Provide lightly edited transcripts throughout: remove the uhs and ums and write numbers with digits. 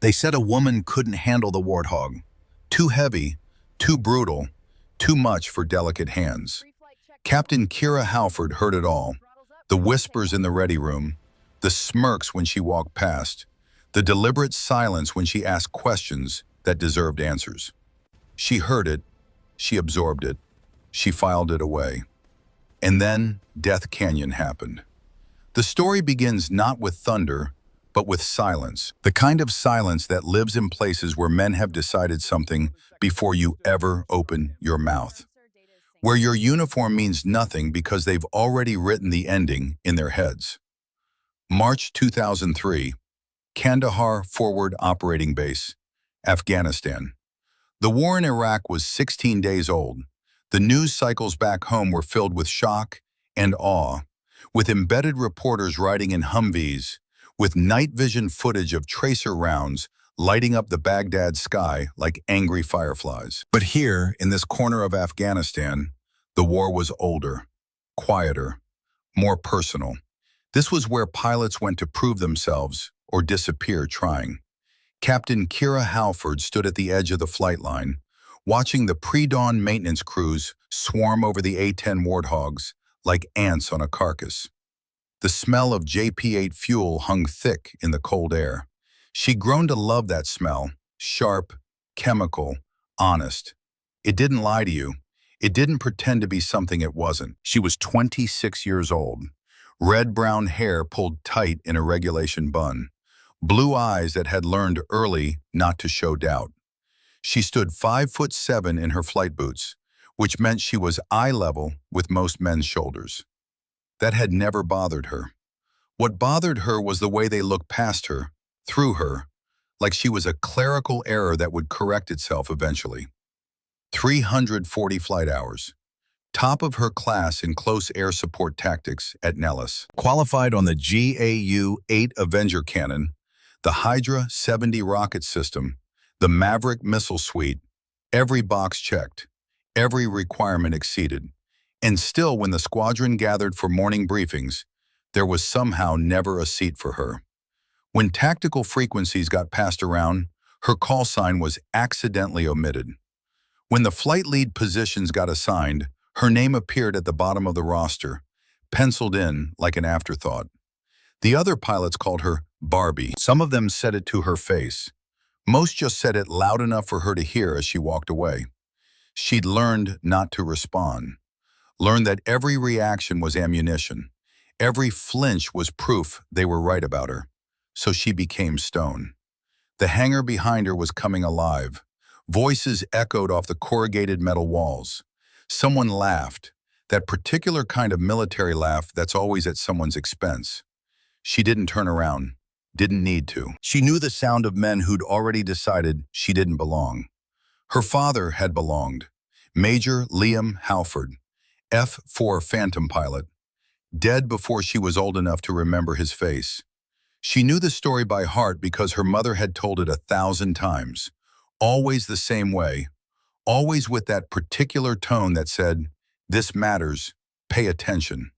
They said a woman couldn't handle the warthog. Too heavy, too brutal, too much for delicate hands. Captain Kira Halford heard it all. The whispers in the ready room, the smirks when she walked past, the deliberate silence when she asked questions that deserved answers. She heard it, she absorbed it, she filed it away. And then Death Canyon happened. The story begins not with thunder, but with silence. The kind of silence that lives in places where men have decided something before you ever open your mouth. Where your uniform means nothing because they've already written the ending in their heads. March 2003, Kandahar Forward Operating Base, Afghanistan. The war in Iraq was 16 days old. The news cycles back home were filled with shock and awe, with embedded reporters riding in Humvees, with night vision footage of tracer rounds lighting up the Baghdad sky like angry fireflies. But here, in this corner of Afghanistan, the war was older, quieter, more personal. This was where pilots went to prove themselves or disappear trying. Captain Kira Halford stood at the edge of the flight line, watching the pre-dawn maintenance crews swarm over the A-10 Warthogs like ants on a carcass. The smell of JP-8 fuel hung thick in the cold air. She'd grown to love that smell, sharp, chemical, honest. It didn't lie to you. It didn't pretend to be something it wasn't. She was 26 years old. Red-brown hair pulled tight in a regulation bun. Blue eyes that had learned early not to show doubt. She stood 5'7" in her flight boots, which meant she was eye level with most men's shoulders. That had never bothered her. What bothered her was the way they looked past her, through her, like she was a clerical error that would correct itself eventually. 340 flight hours. Top of her class in close air support tactics at Nellis. Qualified on the GAU-8 Avenger cannon, the Hydra 70 rocket system, the Maverick missile suite, every box checked, every requirement exceeded. And still, when the squadron gathered for morning briefings, there was somehow never a seat for her. When tactical frequencies got passed around, her call sign was accidentally omitted. When the flight lead positions got assigned, her name appeared at the bottom of the roster, penciled in like an afterthought. The other pilots called her Barbie. Some of them said it to her face. Most just said it loud enough for her to hear as she walked away. She'd learned not to respond. Learned that every reaction was ammunition. Every flinch was proof they were right about her. So she became stone. The hangar behind her was coming alive. Voices echoed off the corrugated metal walls. Someone laughed, that particular kind of military laugh that's always at someone's expense. She didn't turn around, didn't need to. She knew the sound of men who'd already decided she didn't belong. Her father had belonged. Major Liam Halford, F-4 Phantom pilot, dead before she was old enough to remember his face. She knew the story by heart because her mother had told it 1,000 times, always the same way, always with that particular tone that said, "This matters, pay attention."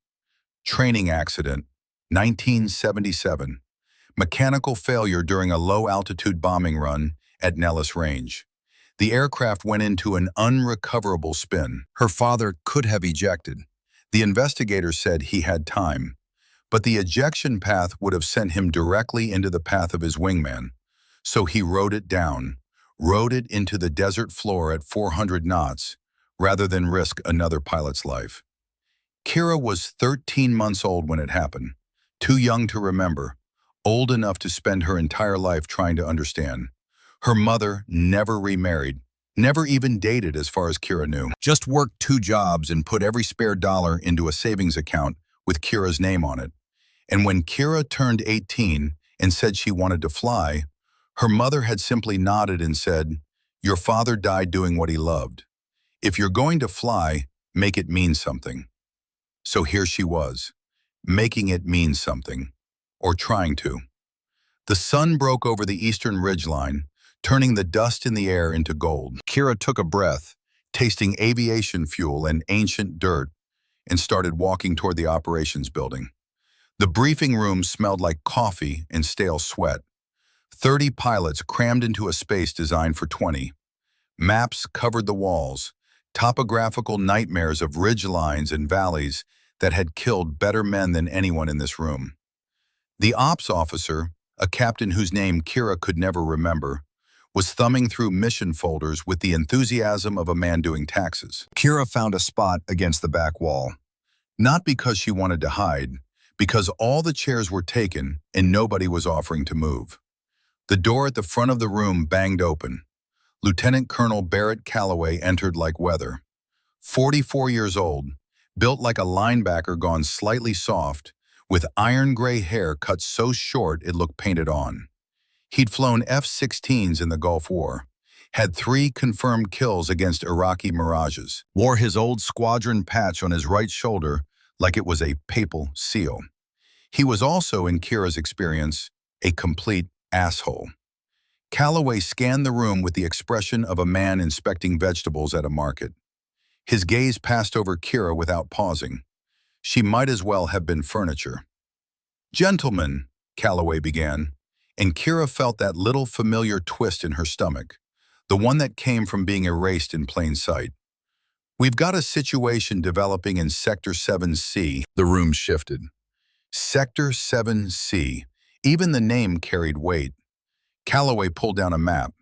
Training accident, 1977. Mechanical failure during a low-altitude bombing run at Nellis Range. The aircraft went into an unrecoverable spin. Her father could have ejected. The investigators said he had time, but the ejection path would have sent him directly into the path of his wingman. So he rode it down, rode it into the desert floor at 400 knots, rather than risk another pilot's life. Kira was 13 months old when it happened, too young to remember, old enough to spend her entire life trying to understand. Her mother never remarried, never even dated as far as Kira knew. Just worked 2 jobs and put every spare dollar into a savings account with Kira's name on it. And when Kira turned 18 and said she wanted to fly, her mother had simply nodded and said, "Your father died doing what he loved. If you're going to fly, make it mean something." So here she was, making it mean something, or trying to. The sun broke over the eastern ridgeline, turning the dust in the air into gold. Kira took a breath, tasting aviation fuel and ancient dirt, and started walking toward the operations building. The briefing room smelled like coffee and stale sweat. 30 pilots crammed into a space designed for 20. Maps covered the walls, topographical nightmares of ridge lines and valleys that had killed better men than anyone in this room. The ops officer, a captain whose name Kira could never remember, was thumbing through mission folders with the enthusiasm of a man doing taxes. Kira found a spot against the back wall. Not because she wanted to hide, because all the chairs were taken and nobody was offering to move. The door at the front of the room banged open. Lieutenant Colonel Barrett Calloway entered like weather. 44 years old, built like a linebacker gone slightly soft, with iron gray hair cut so short it looked painted on. He'd flown F-16s in the Gulf War, had 3 confirmed kills against Iraqi Mirages, wore his old squadron patch on his right shoulder like it was a papal seal. He was also, in Kira's experience, a complete asshole. Calloway scanned the room with the expression of a man inspecting vegetables at a market. His gaze passed over Kira without pausing. She might as well have been furniture. "Gentlemen," Calloway began, and Kira felt that little familiar twist in her stomach, the one that came from being erased in plain sight. "We've got a situation developing in Sector 7C." The room shifted. Sector 7C. Even the name carried weight. Calloway pulled down a map.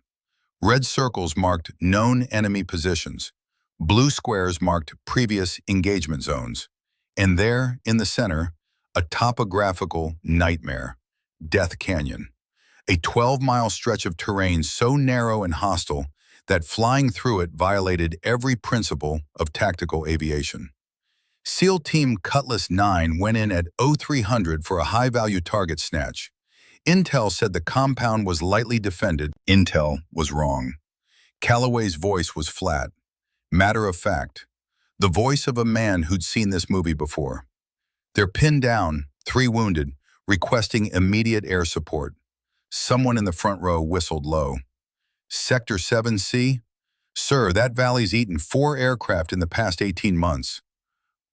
Red circles marked known enemy positions. Blue squares marked previous engagement zones. And there, in the center, a topographical nightmare, Death Canyon. A 12-mile stretch of terrain so narrow and hostile that flying through it violated every principle of tactical aviation. SEAL Team Cutlass 9 went in at 0300 for a high-value target snatch. Intel said the compound was lightly defended. Intel was wrong. Calloway's voice was flat, matter of fact, the voice of a man who'd seen this movie before. "They're pinned down, 3 wounded, requesting immediate air support." Someone in the front row whistled low. "Sector 7C? Sir, that valley's eaten 4 aircraft in the past 18 months.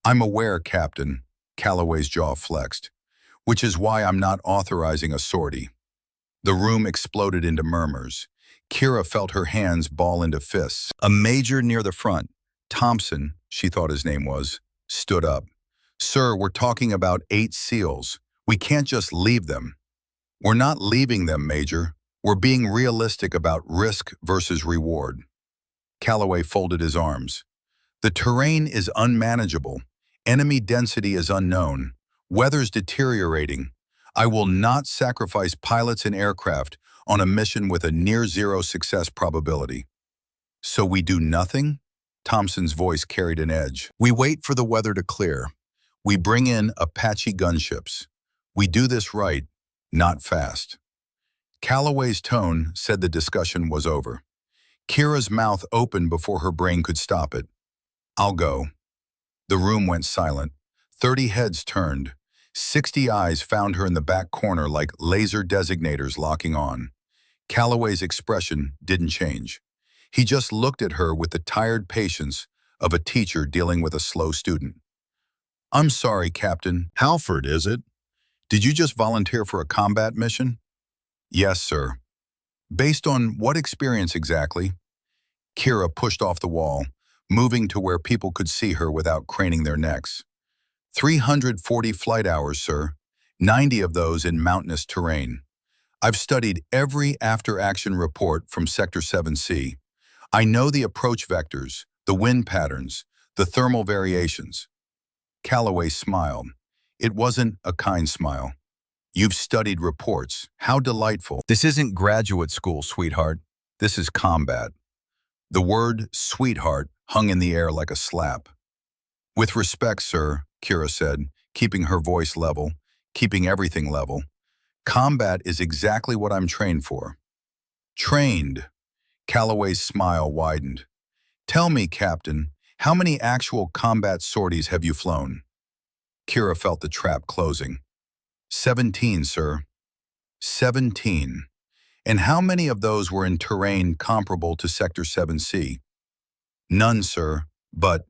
"I'm aware, Captain," Calloway's jaw flexed, "which is why I'm not authorizing a sortie." The room exploded into murmurs. Kira felt her hands ball into fists. A major near the front, Thompson, she thought his name was, stood up. "Sir, we're talking about 8 SEALs. We can't just leave them." "We're not leaving them, Major. We're being realistic about risk versus reward." Calloway folded his arms. "The terrain is unmanageable. Enemy density is unknown. Weather's deteriorating. I will not sacrifice pilots and aircraft on a mission with a near-zero success probability." "So we do nothing?" Thompson's voice carried an edge. "We wait for the weather to clear. We bring in Apache gunships. We do this right, not fast." Calloway's tone said the discussion was over. Kira's mouth opened before her brain could stop it. "I'll go." The room went silent. 30 heads turned. 60 eyes found her in the back corner like laser designators locking on. Calloway's expression didn't change. He just looked at her with the tired patience of a teacher dealing with a slow student. "I'm sorry, Captain." "Halford, is it? Did you just volunteer for a combat mission?" "Yes, sir." "Based on what experience exactly?" Kira pushed off the wall, moving to where people could see her without craning their necks. 340 flight hours, sir. 90 of those in mountainous terrain. I've studied every after-action report from Sector 7C. I know the approach vectors, the wind patterns, the thermal variations. Calloway smiled. It wasn't a kind smile. "You've studied reports. How delightful." "This isn't graduate school, sweetheart. This is combat." The word sweetheart hung in the air like a slap. "With respect, sir," Kira said, keeping her voice level, keeping everything level. "Combat is exactly what I'm trained for." "Trained?" Calloway's smile widened. "Tell me, Captain, how many actual combat sorties have you flown?" Kira felt the trap closing. 17, sir." 17. And how many of those were in terrain comparable to Sector 7C? "None, sir, but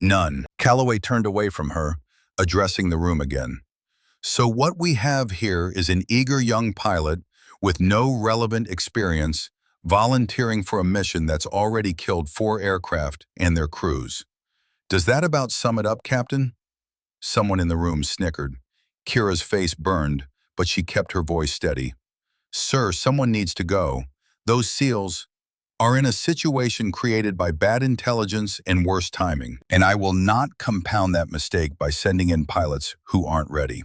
none." Calloway turned away from her, addressing the room again. "So what we have here is an eager young pilot with no relevant experience, volunteering for a mission that's already killed 4 aircraft and their crews. Does that about sum it up, Captain? Someone in the room snickered. Kira's face burned, but she kept her voice steady. Sir, someone needs to go. Those SEALs are in a situation created by bad intelligence and worse timing, and I will not compound that mistake by sending in pilots who aren't ready.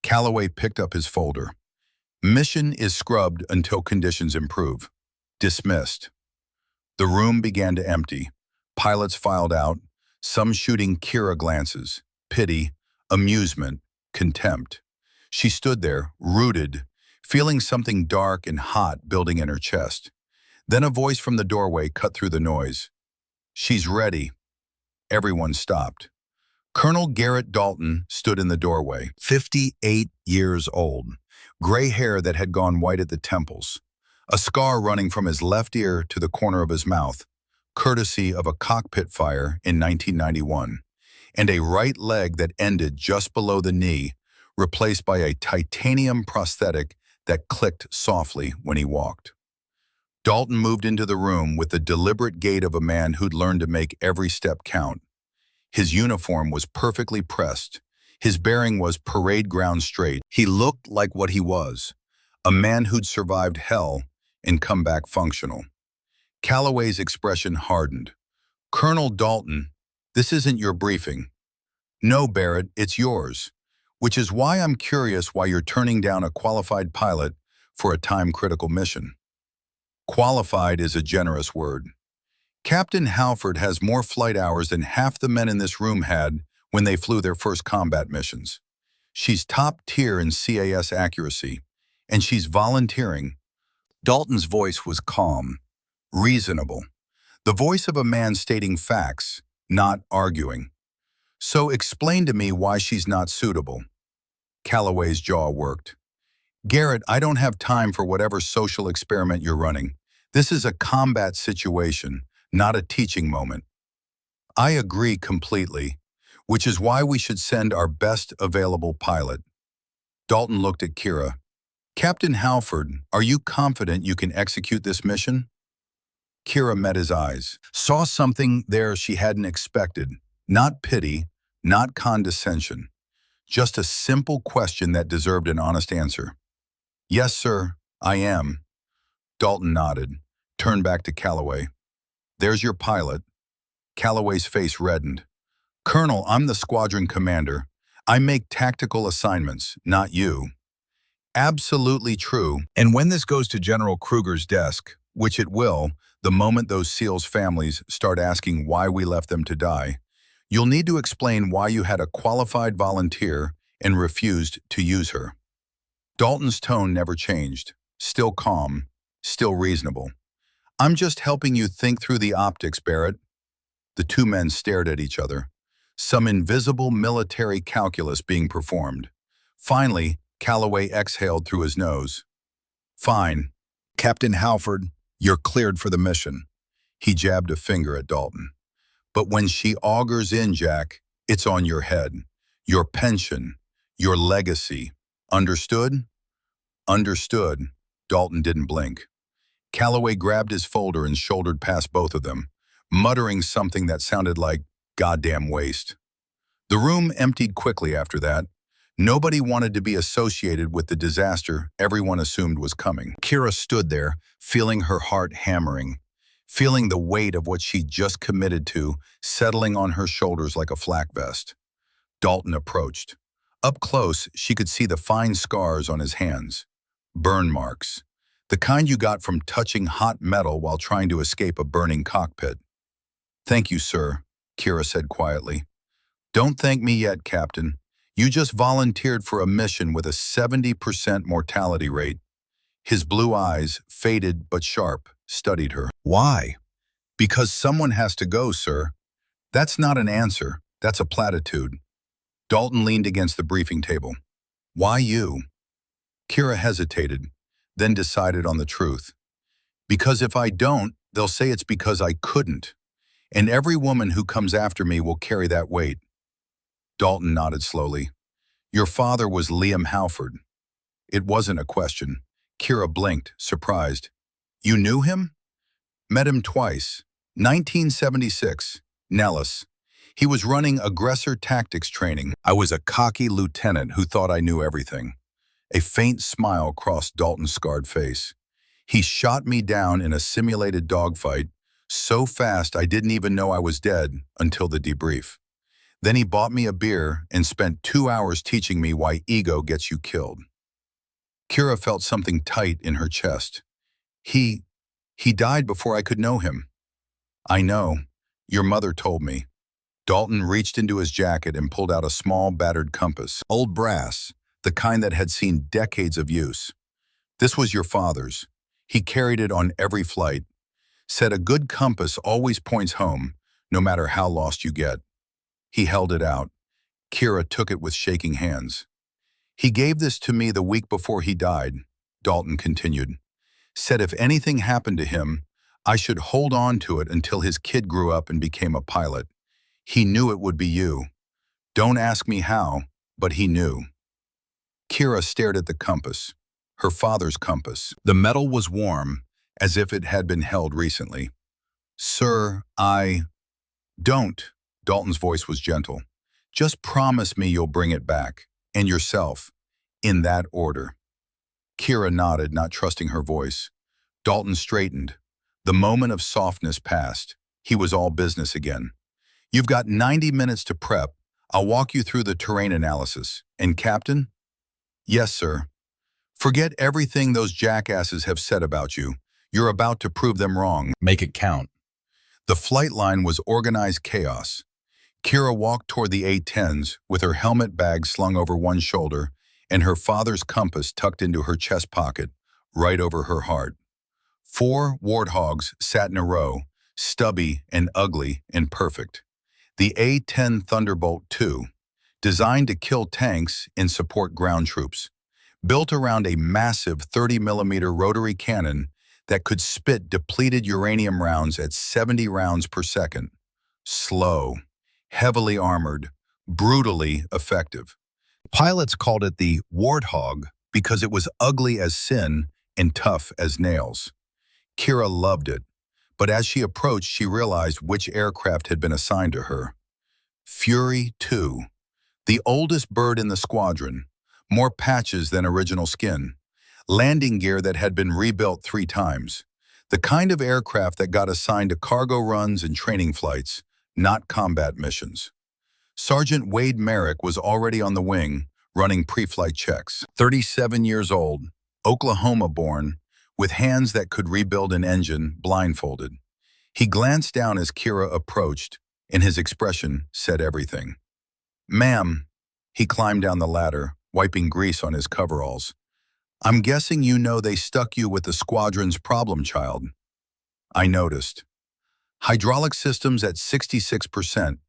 Calloway picked up his folder. Mission is scrubbed until conditions improve. Dismissed. The room began to empty. Pilots filed out, some shooting Kira glances, pity, amusement, contempt. She stood there, rooted, feeling something dark and hot building in her chest. Then a voice from the doorway cut through the noise. She's ready. Everyone stopped. Colonel Garrett Dalton stood in the doorway, 58 years old, gray hair that had gone white at the temples, a scar running from his left ear to the corner of his mouth, courtesy of a cockpit fire in 1991, and a right leg that ended just below the knee, replaced by a titanium prosthetic that clicked softly when he walked. Dalton moved into the room with the deliberate gait of a man who'd learned to make every step count. His uniform was perfectly pressed. His bearing was parade ground straight. He looked like what he was, a man who'd survived hell and come back functional. Calloway's expression hardened. Colonel Dalton, this isn't your briefing. No, Barrett, it's yours, which is why I'm curious why you're turning down a qualified pilot for a time-critical mission. Qualified is a generous word. Captain Halford has more flight hours than half the men in this room had when they flew their first combat missions. She's top tier in CAS accuracy, and she's volunteering. Dalton's voice was calm, reasonable, the voice of a man stating facts, not arguing. So explain to me why she's not suitable. Calloway's jaw worked. Garrett, I don't have time for whatever social experiment you're running. This is a combat situation, not a teaching moment. I agree completely, which is why we should send our best available pilot. Dalton looked at Kira. Captain Halford, are you confident you can execute this mission? Kira met his eyes, saw something there she hadn't expected. Not pity, not condescension. Just a simple question that deserved an honest answer. Yes, sir, I am. Dalton nodded, turned back to Calloway. There's your pilot. Calloway's face reddened. Colonel, I'm the squadron commander. I make tactical assignments, not you. Absolutely true. And when this goes to General Kruger's desk, which it will, the moment those SEALs' families start asking why we left them to die, you'll need to explain why you had a qualified volunteer and refused to use her. Dalton's tone never changed, still calm, still reasonable. I'm just helping you think through the optics, Barrett. The two men stared at each other, some invisible military calculus being performed. Finally, Calloway exhaled through his nose. Fine. Captain Halford, you're cleared for the mission. He jabbed a finger at Dalton. But when she augers in, Jack, it's on your head, your pension, your legacy. Understood? Understood. Dalton didn't blink. Calloway grabbed his folder and shouldered past both of them, muttering something that sounded like goddamn waste. The room emptied quickly after that. Nobody wanted to be associated with the disaster everyone assumed was coming. Kira stood there, feeling her heart hammering, feeling the weight of what she'd just committed to settling on her shoulders like a flak vest. Dalton approached. Up close, she could see the fine scars on his hands. Burn marks. The kind you got from touching hot metal while trying to escape a burning cockpit. Thank you, sir, Kira said quietly. Don't thank me yet, Captain. You just volunteered for a mission with a 70% mortality rate. His blue eyes, faded but sharp, studied her. Why? Because someone has to go, sir. That's not an answer. That's a platitude. Dalton leaned against the briefing table. Why you? Kira hesitated, then decided on the truth. Because if I don't, they'll say it's because I couldn't. And every woman who comes after me will carry that weight. Dalton nodded slowly. Your father was Liam Halford. It wasn't a question. Kira blinked, surprised. You knew him? Met him twice. 1976, Nellis. He was running aggressor tactics training. I was a cocky lieutenant who thought I knew everything. A faint smile crossed Dalton's scarred face. He shot me down in a simulated dogfight so fast I didn't even know I was dead until the debrief. Then he bought me a beer and spent 2 hours teaching me why ego gets you killed. Kira felt something tight in her chest. He died before I could know him. I know. Your mother told me. Dalton reached into his jacket and pulled out a small, battered compass. Old brass, the kind that had seen decades of use. This was your father's. He carried it on every flight. Said a good compass always points home, no matter how lost you get. He held it out. Kira took it with shaking hands. He gave this to me the week before he died, Dalton continued. Said if anything happened to him, I should hold on to it until his kid grew up and became a pilot. He knew it would be you. Don't ask me how, but he knew. Kira stared at the compass, her father's compass. The metal was warm, as if it had been held recently. Sir, Don't. Dalton's voice was gentle. Just promise me you'll bring it back, and yourself, in that order. Kira nodded, not trusting her voice. Dalton straightened. The moment of softness passed. He was all business again. You've got 90 minutes to prep. I'll walk you through the terrain analysis. And Captain? Yes, sir. Forget everything those jackasses have said about you. You're about to prove them wrong. Make it count. The flight line was organized chaos. Kira walked toward the A-10s with her helmet bag slung over one shoulder and her father's compass tucked into her chest pocket, right over her heart. 4 warthogs sat in a row, stubby and ugly and perfect. The A-10 Thunderbolt II, designed to kill tanks and support ground troops, built around a massive 30mm rotary cannon that could spit depleted uranium rounds at 70 rounds per second. Slow, heavily armored, brutally effective. Pilots called it the Warthog because it was ugly as sin and tough as nails. Kira loved it, but as she approached, she realized which aircraft had been assigned to her. Fury 2, the oldest bird in the squadron, more patches than original skin, landing gear that had been rebuilt 3 times, the kind of aircraft that got assigned to cargo runs and training flights, not combat missions. Sergeant Wade Merrick was already on the wing, running pre-flight checks. 37 years old, Oklahoma-born, with hands that could rebuild an engine, blindfolded. He glanced down as Kira approached, and his expression said everything. Ma'am, he climbed down the ladder, wiping grease on his coveralls. I'm guessing you know they stuck you with the squadron's problem child. I noticed. Hydraulic systems at 66%.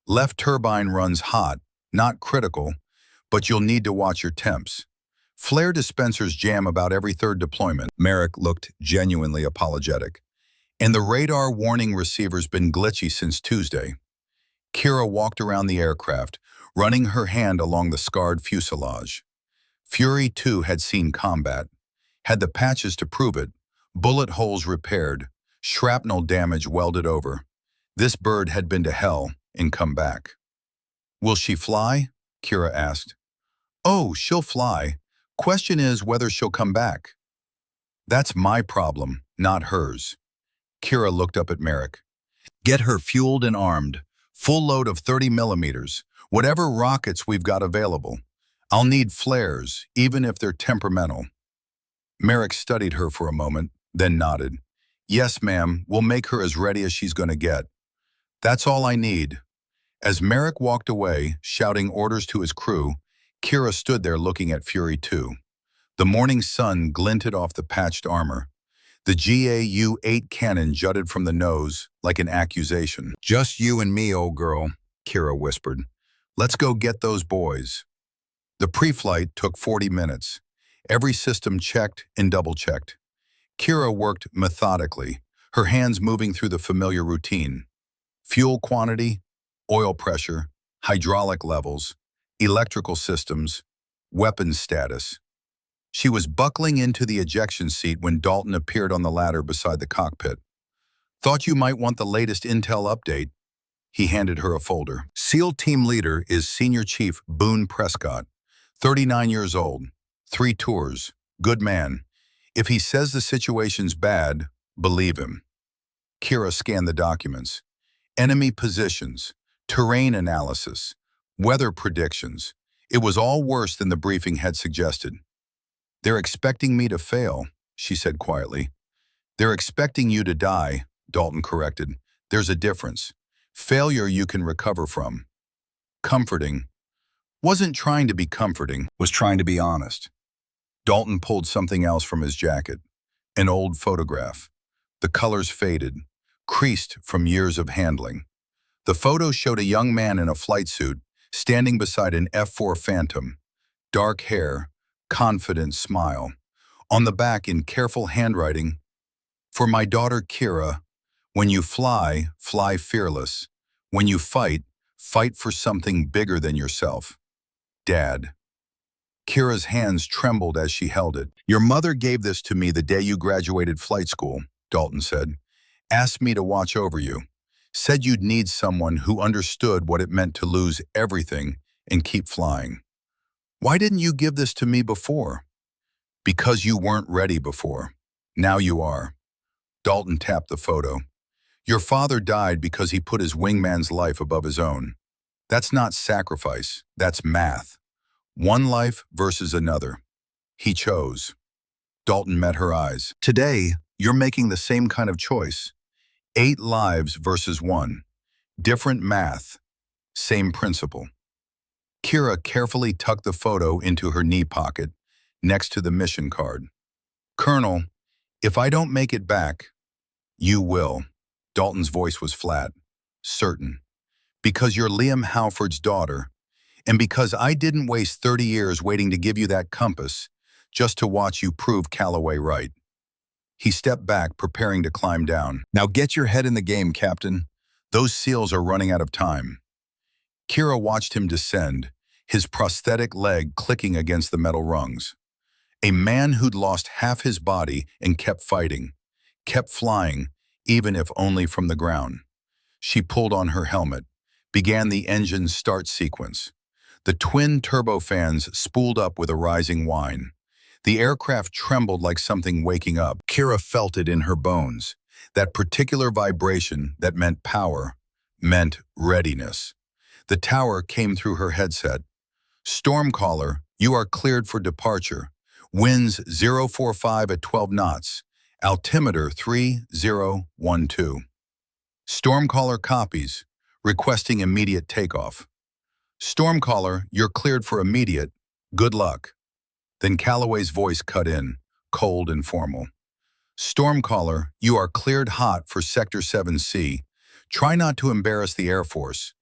Left turbine runs hot, not critical, but you'll need to watch your temps. Flare dispensers jam about every 3rd deployment. Merrick looked genuinely apologetic. And the radar warning receiver's been glitchy since Tuesday. Kira walked around the aircraft, running her hand along the scarred fuselage. Fury 2 had seen combat, had the patches to prove it, bullet holes repaired, shrapnel damage welded over. This bird had been to hell and come back. Will she fly? Kira asked. Oh, she'll fly. Question is whether she'll come back. That's my problem, not hers. Kira looked up at Merrick. Get her fueled and armed. Full load of 30mm, whatever rockets we've got available. I'll need flares, even if they're temperamental. Merrick studied her for a moment, then nodded. Yes, ma'am, we'll make her as ready as she's going to get. That's all I need. As Merrick walked away, shouting orders to his crew, Kira stood there looking at Fury 2. The morning sun glinted off the patched armor. The GAU-8 cannon jutted from the nose like an accusation. Just you and me, old girl, Kira whispered. Let's go get those boys. The pre-flight took 40 minutes. Every system checked and double-checked. Kira worked methodically, her hands moving through the familiar routine. Fuel quantity, oil pressure, hydraulic levels, electrical systems, weapons status. She was buckling into the ejection seat when Dalton appeared on the ladder beside the cockpit. Thought you might want the latest intel update. He handed her a folder. SEAL team leader is Senior Chief Boone Prescott, 39 years old, 3 tours, good man. If he says the situation's bad, believe him. Kira scanned the documents. Enemy positions, terrain analysis, weather predictions. It was all worse than the briefing had suggested. They're expecting me to fail, she said quietly. They're expecting you to die, Dalton corrected. There's a difference. Failure you can recover from. Comforting. Wasn't trying to be comforting, was trying to be honest. Dalton pulled something else from his jacket. An old photograph. The colors faded, creased from years of handling. The photo showed a young man in a flight suit standing beside an F-4 Phantom. Dark hair, confident smile. On the back in careful handwriting, "For my daughter Kira, when you fly, fly fearless. When you fight, fight for something bigger than yourself. Dad." Kira's hands trembled as she held it. "Your mother gave this to me the day you graduated flight school," Dalton said. "Asked me to watch over you. Said you'd need someone who understood what it meant to lose everything and keep flying. Why didn't you give this to me before?" "Because you weren't ready before. Now you are." Dalton tapped the photo. "Your father died because he put his wingman's life above his own. That's not sacrifice, that's math. One life versus another. He chose." Dalton met her eyes. "Today, you're making the same kind of choice. 8 lives versus 1. Different math, same principle." Kira carefully tucked the photo into her knee pocket, next to the mission card. "Colonel, if I don't make it back, you will." Dalton's voice was flat, certain. "Because you're Liam Halford's daughter, and because I didn't waste 30 years waiting to give you that compass just to watch you prove Calloway right." He stepped back, preparing to climb down. "Now get your head in the game, Captain. Those SEALs are running out of time." Kira watched him descend, his prosthetic leg clicking against the metal rungs. A man who'd lost half his body and kept fighting, kept flying, even if only from the ground. She pulled on her helmet, began the engine's start sequence. The twin turbofans spooled up with a rising whine. The aircraft trembled like something waking up. Kira felt it in her bones. That particular vibration that meant power, meant readiness. The tower came through her headset. "Stormcaller, you are cleared for departure. Winds 045 at 12 knots. Altimeter 3012. Stormcaller copies, requesting immediate takeoff." "Stormcaller, you're cleared for immediate. Good luck." Then Calloway's voice cut in, cold and formal. "Stormcaller, you are cleared hot for Sector 7C. Try not to embarrass the Air Force."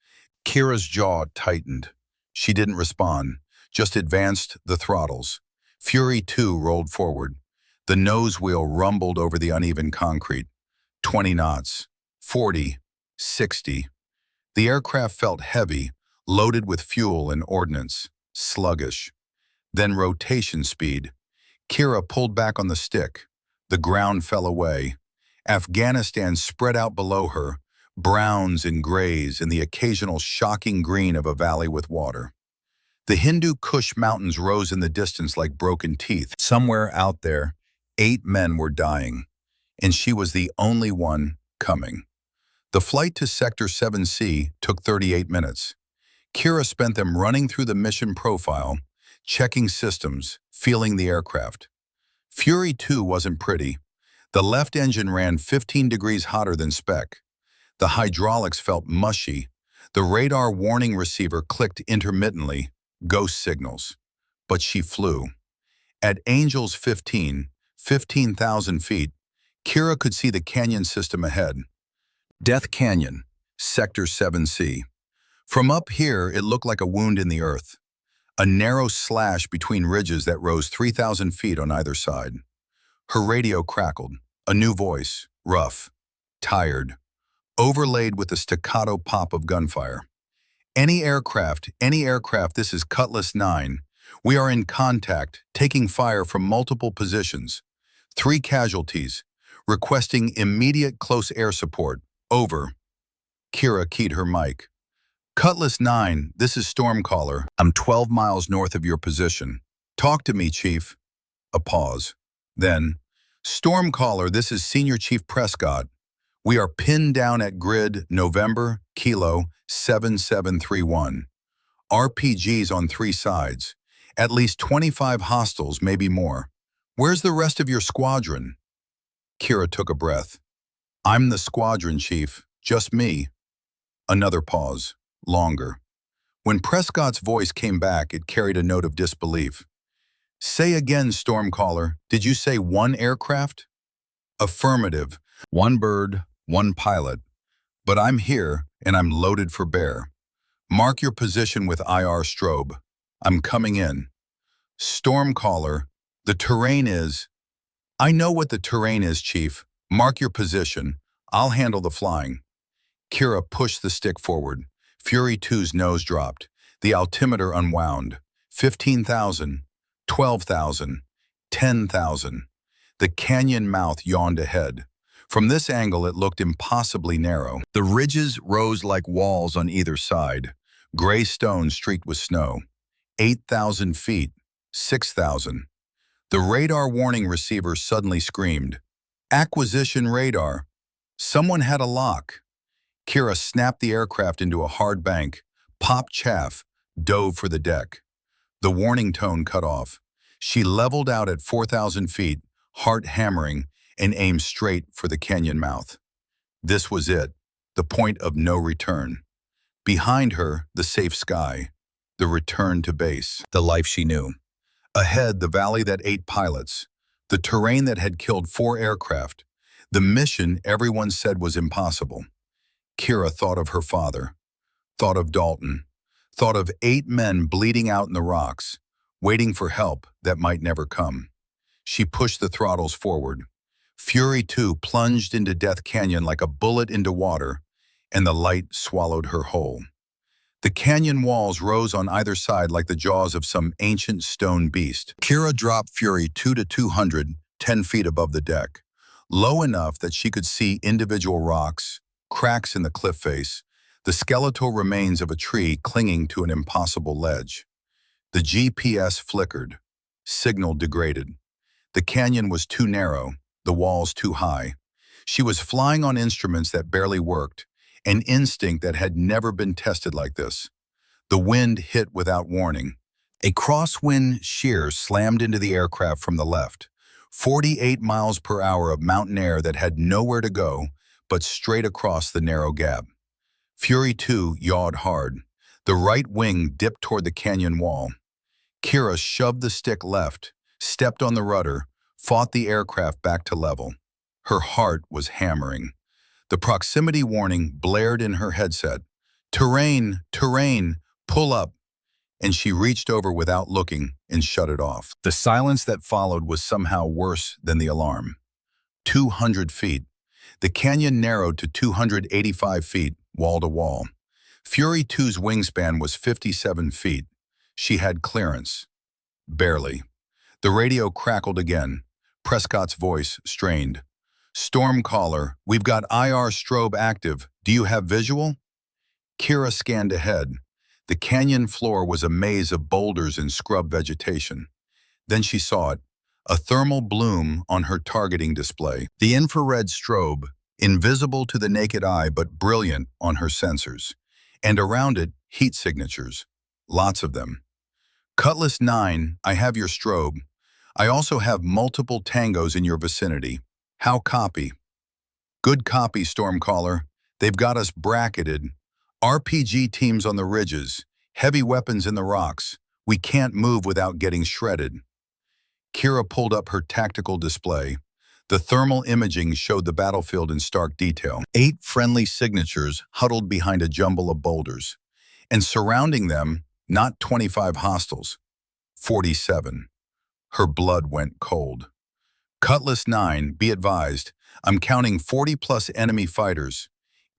Kira's jaw tightened. She didn't respond, just advanced the throttles. Fury 2 rolled forward. The nose wheel rumbled over the uneven concrete. 20 knots, 40, 60. The aircraft felt heavy, loaded with fuel and ordnance, sluggish. Then rotation speed. Kira pulled back on the stick. The ground fell away. Afghanistan spread out below her, browns and grays and the occasional shocking green of a valley with water. The Hindu Kush mountains rose in the distance like broken teeth. Somewhere out there, 8 men were dying, and she was the only one coming. The flight to Sector 7C took 38 minutes. Kira spent them running through the mission profile, checking systems, feeling the aircraft. Fury 2 wasn't pretty. The left engine ran 15 degrees hotter than spec. The hydraulics felt mushy. The radar warning receiver clicked intermittently, ghost signals. But she flew. At Angels 15, 15,000 feet, Kira could see the canyon system ahead. Death Canyon, Sector 7C. From up here, it looked like a wound in the earth. A narrow slash between ridges that rose 3,000 feet on either side. Her radio crackled. A new voice, rough, tired, overlaid with the staccato pop of gunfire. Any aircraft, this is Cutlass 9. We are in contact, taking fire from multiple positions. 3 casualties. Requesting immediate close air support. Over. Kira keyed her mic. Cutlass 9, this is Stormcaller. I'm 12 miles north of your position. Talk to me, Chief. A pause. Then, Stormcaller, this is Senior Chief Prescott. We are pinned down at grid November, Kilo 7731. RPGs on 3 sides. At least 25 hostiles, maybe more. Where's the rest of your squadron? Kira took a breath. I'm the squadron, Chief. Just me. Another pause. Longer. When Prescott's voice came back, it carried a note of disbelief. Say again, Stormcaller. Did you say 1 aircraft? Affirmative. 1 bird, 1 pilot. But I'm here, and I'm loaded for bear. Mark your position with IR strobe. I'm coming in. Stormcaller, the terrain is... I know what the terrain is, Chief. Mark your position. I'll handle the flying. Kira pushed the stick forward. Fury 2's nose dropped. The altimeter unwound. 15,000, 12,000, 10,000. The canyon mouth yawned ahead. From this angle, it looked impossibly narrow. The ridges rose like walls on either side. Gray stone streaked with snow. 8,000 feet, 6,000. The radar warning receiver suddenly screamed, Acquisition radar. Someone had a lock. Kira snapped the aircraft into a hard bank, popped chaff, dove for the deck. The warning tone cut off. She leveled out at 4,000 feet, heart hammering, and aimed straight for the canyon mouth. This was it, the point of no return. Behind her, the safe sky, the return to base, the life she knew. Ahead, the valley that ate pilots, the terrain that had killed 4 aircraft, the mission everyone said was impossible. Kira thought of her father, thought of Dalton, thought of 8 men bleeding out in the rocks, waiting for help that might never come. She pushed the throttles forward. Fury 2 plunged into Death Canyon like a bullet into water, and the light swallowed her whole. The canyon walls rose on either side like the jaws of some ancient stone beast. Kira dropped Fury 2 to 200, 10 feet above the deck, low enough that she could see individual rocks, cracks in the cliff face, the skeletal remains of a tree clinging to an impossible ledge. The GPS flickered. Signal degraded. The canyon was too narrow, the walls too high. She was flying on instruments that barely worked, an instinct that had never been tested like this. The wind hit without warning. A crosswind shear slammed into the aircraft from the left. 48 miles per hour of mountain air that had nowhere to go but straight across the narrow gap. Fury 2 yawed hard. The right wing dipped toward the canyon wall. Kira shoved the stick left, stepped on the rudder, fought the aircraft back to level. Her heart was hammering. The proximity warning blared in her headset. Terrain, terrain, pull up. And she reached over without looking and shut it off. The silence that followed was somehow worse than the alarm. 200 feet. The canyon narrowed to 285 feet, wall to wall. Fury 2's wingspan was 57 feet. She had clearance. Barely. The radio crackled again. Prescott's voice strained. Stormcaller, we've got IR strobe active. Do you have visual? Kira scanned ahead. The canyon floor was a maze of boulders and scrub vegetation. Then she saw it, a thermal bloom on her targeting display. The infrared strobe, invisible to the naked eye but brilliant on her sensors. And around it, heat signatures. Lots of them. Cutlass 9, I have your strobe. I also have multiple tangos in your vicinity. How copy? Good copy, Stormcaller. They've got us bracketed. RPG teams on the ridges, heavy weapons in the rocks. We can't move without getting shredded. Kira pulled up her tactical display. The thermal imaging showed the battlefield in stark detail. 8 friendly signatures huddled behind a jumble of boulders. And surrounding them, not 25 hostiles, 47. Her blood went cold. Cutlass 9, be advised, I'm counting 40-plus enemy fighters.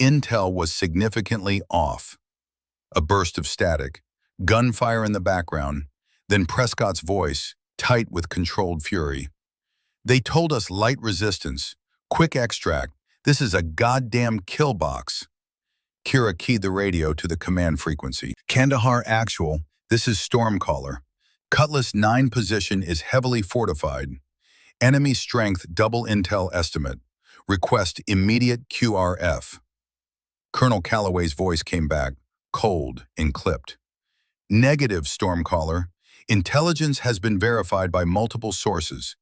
Intel was significantly off. A burst of static, gunfire in the background, Then Prescott's voice, tight with controlled fury. They told us light resistance, quick extract. This is a goddamn kill box. Kira keyed the radio to the command frequency. Kandahar Actual, this is Stormcaller. Cutlass 9 position is heavily fortified. Enemy strength double intel estimate. Request immediate QRF. Colonel Calloway's voice came back, cold and clipped. Negative, Stormcaller. Intelligence has been verified by multiple sources.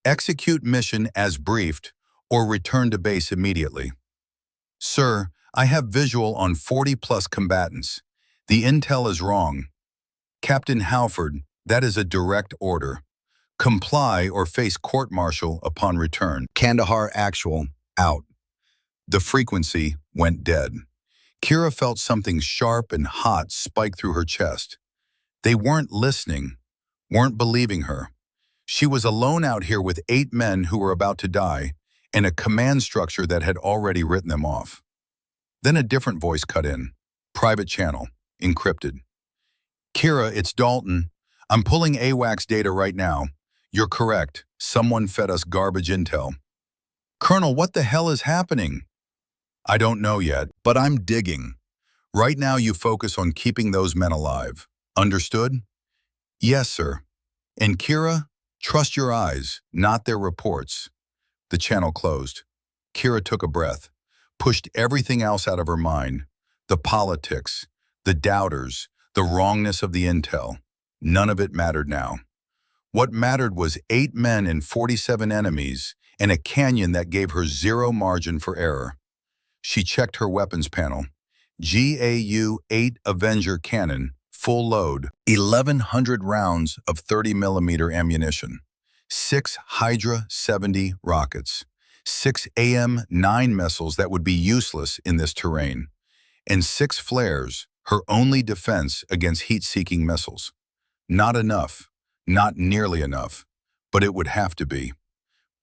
Execute mission as briefed or return to base immediately. Sir, I have visual on 40+ combatants. The intel is wrong. Captain Halford, that is a direct order. Comply or face court-martial upon return. Kandahar Actual, out. The frequency went dead. Kira felt something sharp and hot spike through her chest. They weren't listening, weren't believing her. She was alone out here with 8 men who were about to die and a command structure that had already written them off. Then a different voice cut in. Private channel, encrypted. Kira, it's Dalton. I'm pulling AWACS data right now. You're correct. Someone fed us garbage intel. Colonel, what the hell is happening? I don't know yet, but I'm digging. Right now you focus on keeping those men alive. Understood? Yes, sir. And Kira, trust your eyes, not their reports. The channel closed. Kira took a breath, pushed everything else out of her mind. The politics, the doubters, the wrongness of the intel. None of it mattered now. What mattered was 8 men and 47 enemies and a canyon that gave her zero margin for error. She checked her weapons panel. GAU-8 Avenger cannon, full load, 1,100 rounds of 30mm ammunition, 6 Hydra 70 rockets, 6 AM-9 missiles that would be useless in this terrain, and 6 flares, her only defense against heat-seeking missiles. Not enough, not nearly enough, but it would have to be.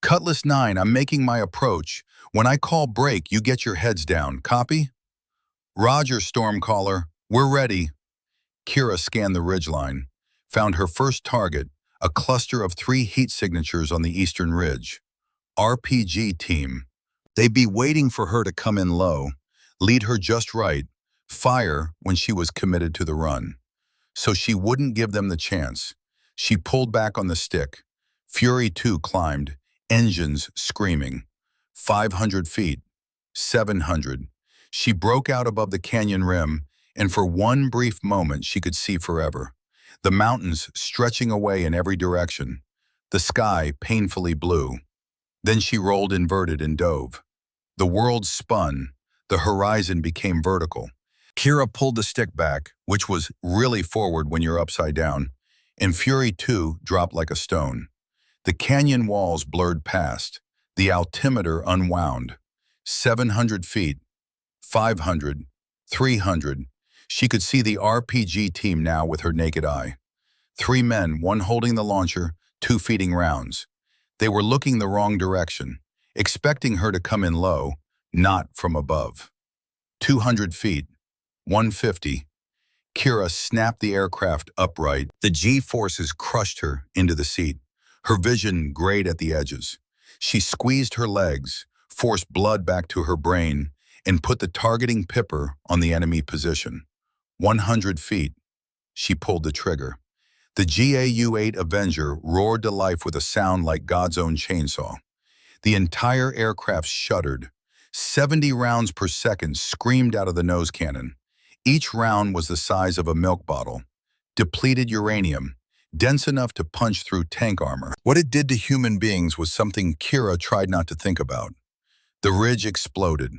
Cutlass 9, I'm making my approach. When I call break, you get your heads down. Copy? Roger, Stormcaller. We're ready. Kira scanned the ridgeline, found her first target, a cluster of 3 heat signatures on the eastern ridge. RPG team. They'd be waiting for her to come in low, lead her just right, fire when she was committed to the run. So she wouldn't give them the chance. She pulled back on the stick. Fury 2 climbed, engines screaming. 500 feet, 700. She broke out above the canyon rim, and for one brief moment she could see forever. The mountains stretching away in every direction. The sky painfully blue. Then she rolled inverted and dove. The world spun. The horizon became vertical. Kira pulled the stick back, which was really forward when you're upside down, and Fury 2 dropped like a stone. The canyon walls blurred past. The altimeter unwound. 700 feet, 500, 300. She could see the RPG team now with her naked eye. 3 men, 1 holding the launcher, 2 feeding rounds. They were looking the wrong direction, expecting her to come in low, not from above. 200 feet, 150. Kira snapped the aircraft upright. The G-forces crushed her into the seat. Her vision grayed at the edges. She squeezed her legs, forced blood back to her brain, and put the targeting pipper on the enemy position. 100 feet. She pulled the trigger. The GAU-8 Avenger roared to life with a sound like God's own chainsaw. The entire aircraft shuddered. 70 rounds per second screamed out of the nose cannon. Each round was the size of a milk bottle. Depleted uranium, dense enough to punch through tank armor. What it did to human beings was something Kira tried not to think about. The ridge exploded.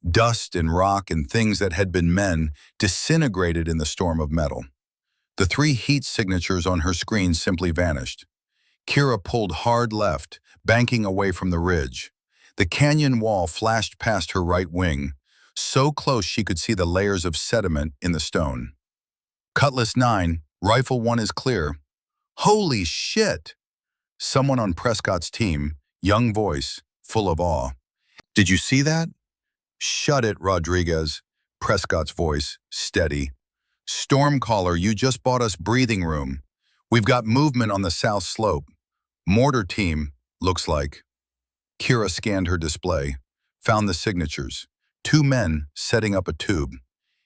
Dust and rock and things that had been men disintegrated in the storm of metal. The 3 heat signatures on her screen simply vanished. Kira pulled hard left, banking away from the ridge. The canyon wall flashed past her right wing, so close she could see the layers of sediment in the stone. Cutlass 9, Rifle 1 is clear. Holy shit! Someone on Prescott's team, young voice, full of awe. Did you see that? Shut it, Rodriguez. Prescott's voice, steady. Stormcaller, you just bought us breathing room. We've got movement on the south slope. Mortar team, looks like. Kira scanned her display, found the signatures. 2 men setting up a tube.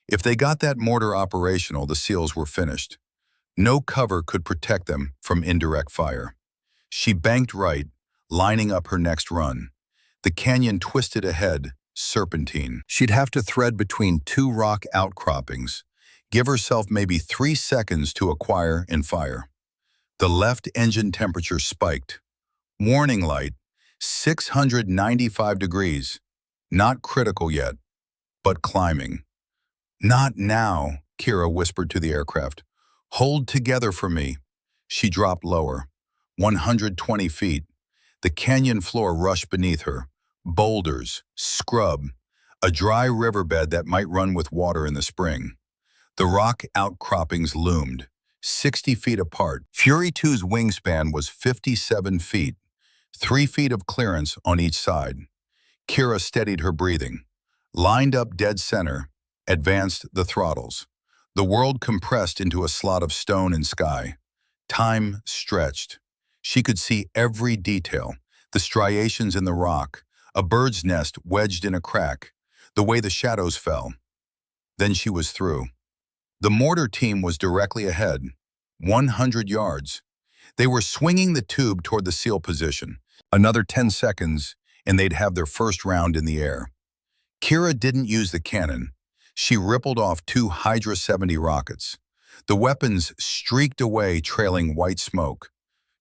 If they got that mortar operational, the SEALs were finished. No cover could protect them from indirect fire. She banked right, lining up her next run. The canyon twisted ahead, serpentine. She'd have to thread between 2 rock outcroppings, give herself maybe 3 seconds to acquire and fire. The left engine temperature spiked. Warning light, 695 degrees. Not critical yet, but climbing. Not now, Kira whispered to the aircraft. Hold together for me. She dropped lower, 120 feet. The canyon floor rushed beneath her. Boulders, scrub, a dry riverbed that might run with water in the spring. The rock outcroppings loomed, 60 feet apart. Fury 2's wingspan was 57 feet, 3 feet of clearance on each side. Kira steadied her breathing, lined up dead center, advanced the throttles. The world compressed into a slot of stone and sky. Time stretched. She could see every detail, the striations in the rock, a bird's nest wedged in a crack, the way the shadows fell. Then she was through. The mortar team was directly ahead, 100 yards. They were swinging the tube toward the SEAL position. Another 10 seconds, and they'd have their first round in the air. Kira didn't use the cannon. She rippled off 2 Hydra 70 rockets. The weapons streaked away, trailing white smoke.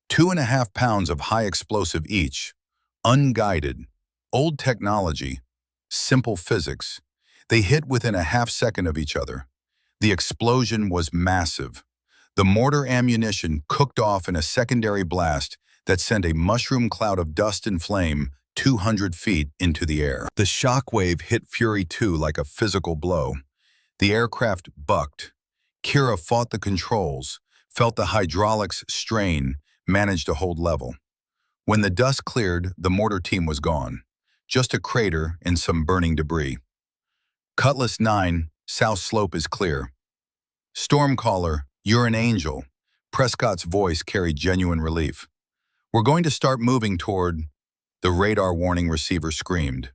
2.5 pounds of high explosive each. Unguided. Old technology. Simple physics. They hit within a half second of each other. The explosion was massive. The mortar ammunition cooked off in a secondary blast that sent a mushroom cloud of dust and flame 200 feet into the air. The shockwave hit Fury 2 like a physical blow. The aircraft bucked. Kira fought the controls, felt the hydraulics strain, managed to hold level. When the dust cleared, the mortar team was gone. Just a crater and some burning debris. Cutlass 9, south slope is clear. Stormcaller, you're an angel. Prescott's voice carried genuine relief. We're going to start moving toward... The radar warning receiver screamed.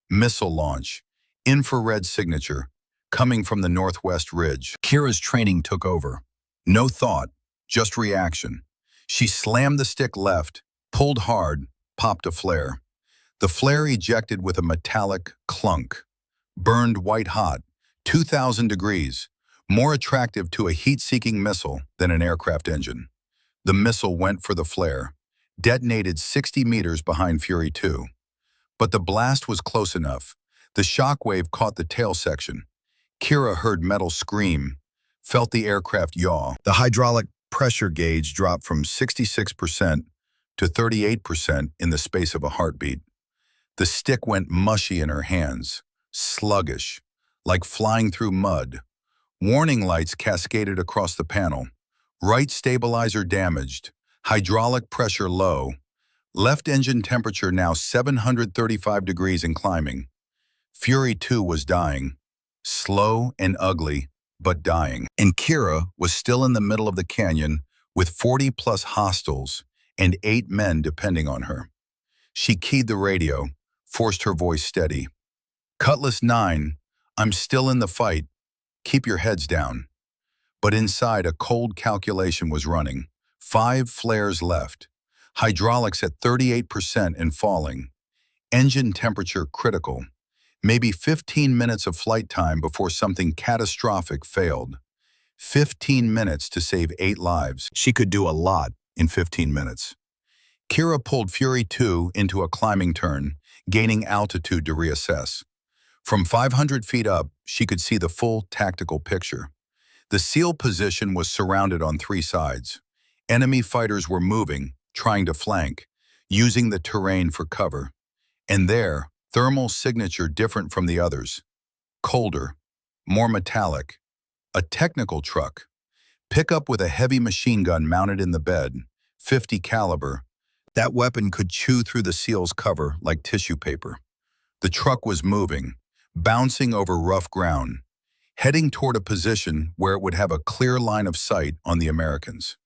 Missile launch. Infrared signature. Coming from the northwest ridge. Kira's training took over. No thought, just reaction. She slammed the stick left, pulled hard, popped a flare. The flare ejected with a metallic clunk. Burned white hot, 2,000 degrees, more attractive to a heat-seeking missile than an aircraft engine. The missile went for the flare, detonated 60 meters behind Fury 2. But the blast was close enough. The shockwave caught the tail section. Kira heard metal scream, felt the aircraft yaw. The hydraulic pressure gauge dropped from 66% to 38% in the space of a heartbeat. The stick went mushy in her hands, sluggish, like flying through mud. Warning lights cascaded across the panel. Right stabilizer damaged, hydraulic pressure low. Left engine temperature now 735 degrees and climbing. Fury 2 was dying. Slow and ugly, but dying. And Kira was still in the middle of the canyon with 40+ hostiles and 8 men depending on her. She keyed the radio, forced her voice steady. Cutlass 9, I'm still in the fight. Keep your heads down. But inside, a cold calculation was running. 5 flares left. Hydraulics at 38% and falling. Engine temperature critical. Maybe 15 minutes of flight time before something catastrophic failed. 15 minutes to save 8 lives. She could do a lot in 15 minutes. Kira pulled Fury 2 into a climbing turn, gaining altitude to reassess. From 500 feet up, she could see the full tactical picture. The SEAL position was surrounded on 3 sides. Enemy fighters were moving, trying to flank, using the terrain for cover. And there, thermal signature different from the others. Colder, more metallic. A technical truck. Pickup with a heavy machine gun mounted in the bed, 50 caliber. That weapon could chew through the SEAL's cover like tissue paper. The truck was moving, bouncing over rough ground, heading toward a position where it would have a clear line of sight on the Americans.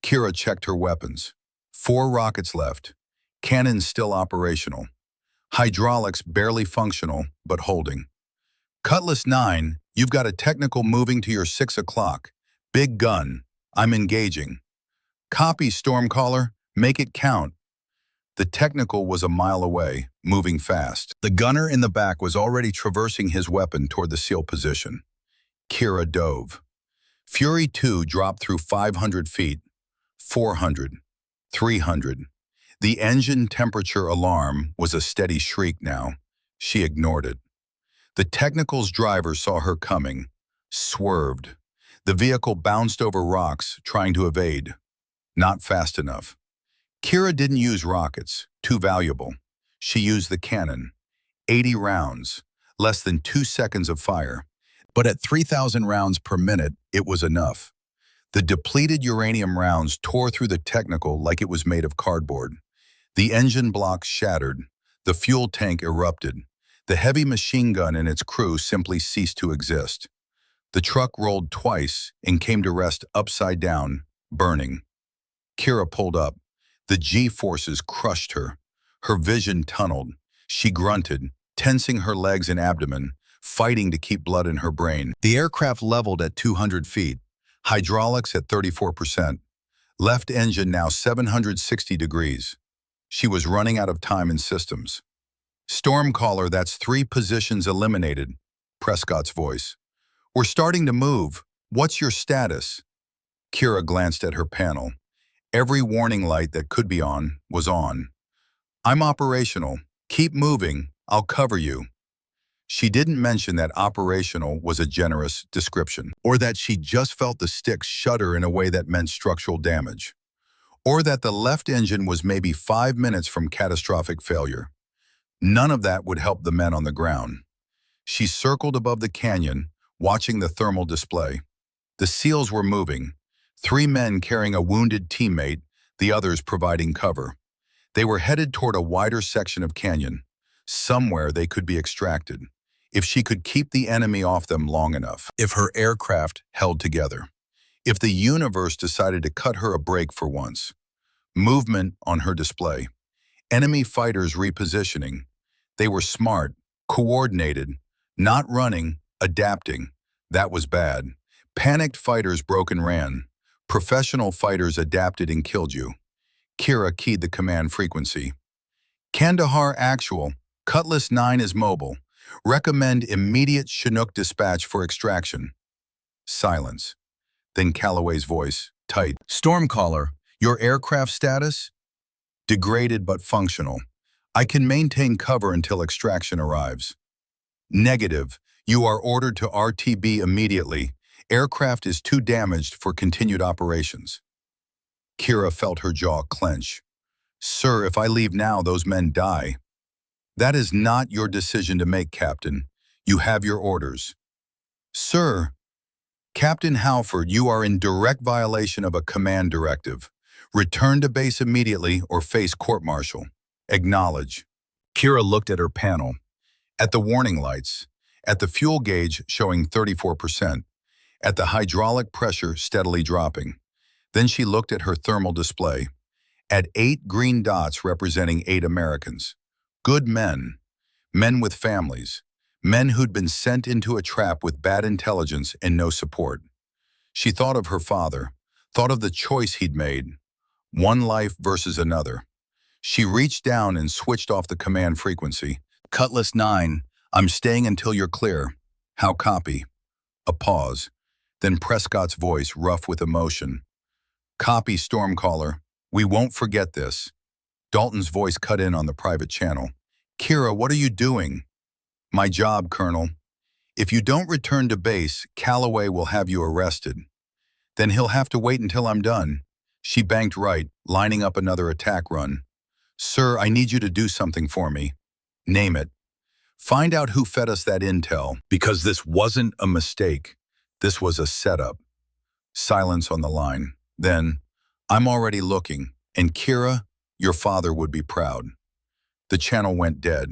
Kira checked her weapons. 4 rockets left. Cannons still operational. Hydraulics barely functional, but holding. Cutlass 9, you've got a technical moving to your 6 o'clock. Big gun. I'm engaging. Copy, Stormcaller. Make it count. The technical was a mile away, moving fast. The gunner in the back was already traversing his weapon toward the SEAL position. Kira dove. Fury 2 dropped through 500 feet, 400, 300. The engine temperature alarm was a steady shriek now. She ignored it. The technical's driver saw her coming, swerved. The vehicle bounced over rocks, trying to evade. Not fast enough. Kira didn't use rockets, too valuable. She used the cannon. 80 rounds, less than 2 seconds of fire. But at 3,000 rounds per minute, it was enough. The depleted uranium rounds tore through the technical like it was made of cardboard. The engine blocks shattered. The fuel tank erupted. The heavy machine gun and its crew simply ceased to exist. The truck rolled twice and came to rest upside down, burning. Kira pulled up. The G-forces crushed her. Her vision tunneled. She grunted, tensing her legs and abdomen, fighting to keep blood in her brain. The aircraft leveled at 200 feet, hydraulics at 34%, left engine now 760 degrees. She was running out of time and systems. Stormcaller, that's 3 positions eliminated, Prescott's voice. We're starting to move. What's your status? Kira glanced at her panel. Every warning light that could be on was on. I'm operational. Keep moving. I'll cover you. She didn't mention that operational was a generous description, or that she just felt the sticks shudder in a way that meant structural damage, or that the left engine was maybe 5 minutes from catastrophic failure. None of that would help the men on the ground. She circled above the canyon, watching the thermal display. The SEALs were moving. 3 men carrying a wounded teammate, the others providing cover. They were headed toward a wider section of canyon. Somewhere they could be extracted, if she could keep the enemy off them long enough, if her aircraft held together, if the universe decided to cut her a break for once. Movement on her display. Enemy fighters repositioning. They were smart, coordinated, not running, adapting. That was bad. Panicked fighters broke and ran. Professional fighters adapted and killed you. Kira keyed the command frequency. Kandahar Actual, Cutlass 9 is mobile. Recommend immediate Chinook dispatch for extraction. Silence. Then Calloway's voice, tight. Stormcaller, your aircraft status? Degraded but functional. I can maintain cover until extraction arrives. Negative. You are ordered to RTB immediately. Aircraft is too damaged for continued operations. Kira felt her jaw clench. Sir, if I leave now, those men die. That is not your decision to make, Captain. You have your orders. Sir, Captain Halford, you are in direct violation of a command directive. Return to base immediately or face court-martial. Acknowledge. Kira looked at her panel, at the warning lights, at the fuel gauge showing 34%, at the hydraulic pressure steadily dropping. Then she looked at her thermal display, at 8 green dots representing 8 Americans. Good men, men with families, men who'd been sent into a trap with bad intelligence and no support. She thought of her father, thought of the choice he'd made, one life versus another. She reached down and switched off the command frequency. Cutlass 9, I'm staying until you're clear. How copy? A pause. Then Prescott's voice, rough with emotion. Copy, Stormcaller. We won't forget this. Dalton's voice cut in on the private channel. Kira, what are you doing? My job, Colonel. If you don't return to base, Calloway will have you arrested. Then he'll have to wait until I'm done. She banked right, lining up another attack run. Sir, I need you to do something for me. Name it. Find out who fed us that intel, because this wasn't a mistake. This was a setup. Silence on the line. Then, I'm already looking, and Kira, your father would be proud. The channel went dead.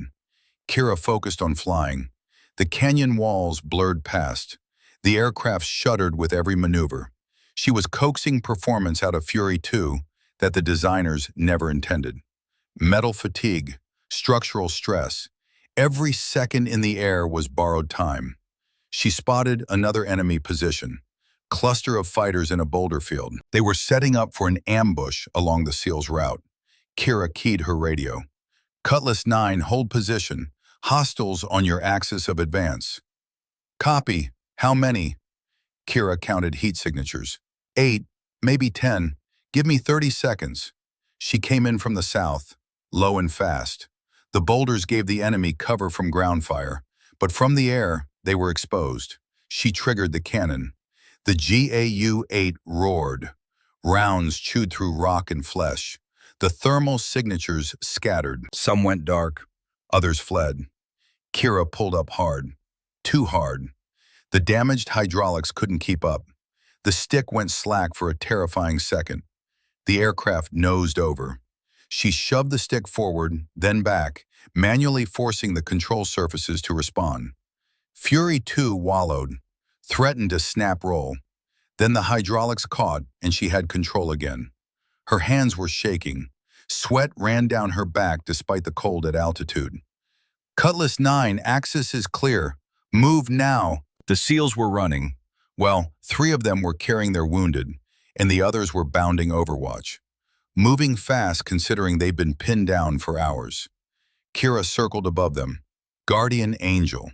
Kira focused on flying. The canyon walls blurred past. The aircraft shuddered with every maneuver. She was coaxing performance out of Fury 2 that the designers never intended. Metal fatigue, structural stress. Every second in the air was borrowed time. She spotted another enemy position. Cluster of fighters in a boulder field. They were setting up for an ambush along the SEAL's route. Kira keyed her radio. Cutlass 9, hold position. Hostiles on your axis of advance. Copy. How many? Kira counted heat signatures. 8, maybe 10. Give me 30 seconds. She came in from the south, low and fast. The boulders gave the enemy cover from ground fire, but from the air, they were exposed. She triggered the cannon. The GAU-8 roared. Rounds chewed through rock and flesh. The thermal signatures scattered. Some went dark, others fled. Kira pulled up hard, too hard. The damaged hydraulics couldn't keep up. The stick went slack for a terrifying second. The aircraft nosed over. She shoved the stick forward, then back, manually forcing the control surfaces to respond. Fury 2 wallowed, threatened to snap roll. Then the hydraulics caught and she had control again. Her hands were shaking. Sweat ran down her back despite the cold at altitude. Cutlass 9, axis is clear. Move now. The SEALs were running. Well, 3 of them were carrying their wounded, and the others were bounding Overwatch. Moving fast considering they'd been pinned down for hours. Kira circled above them. Guardian Angel.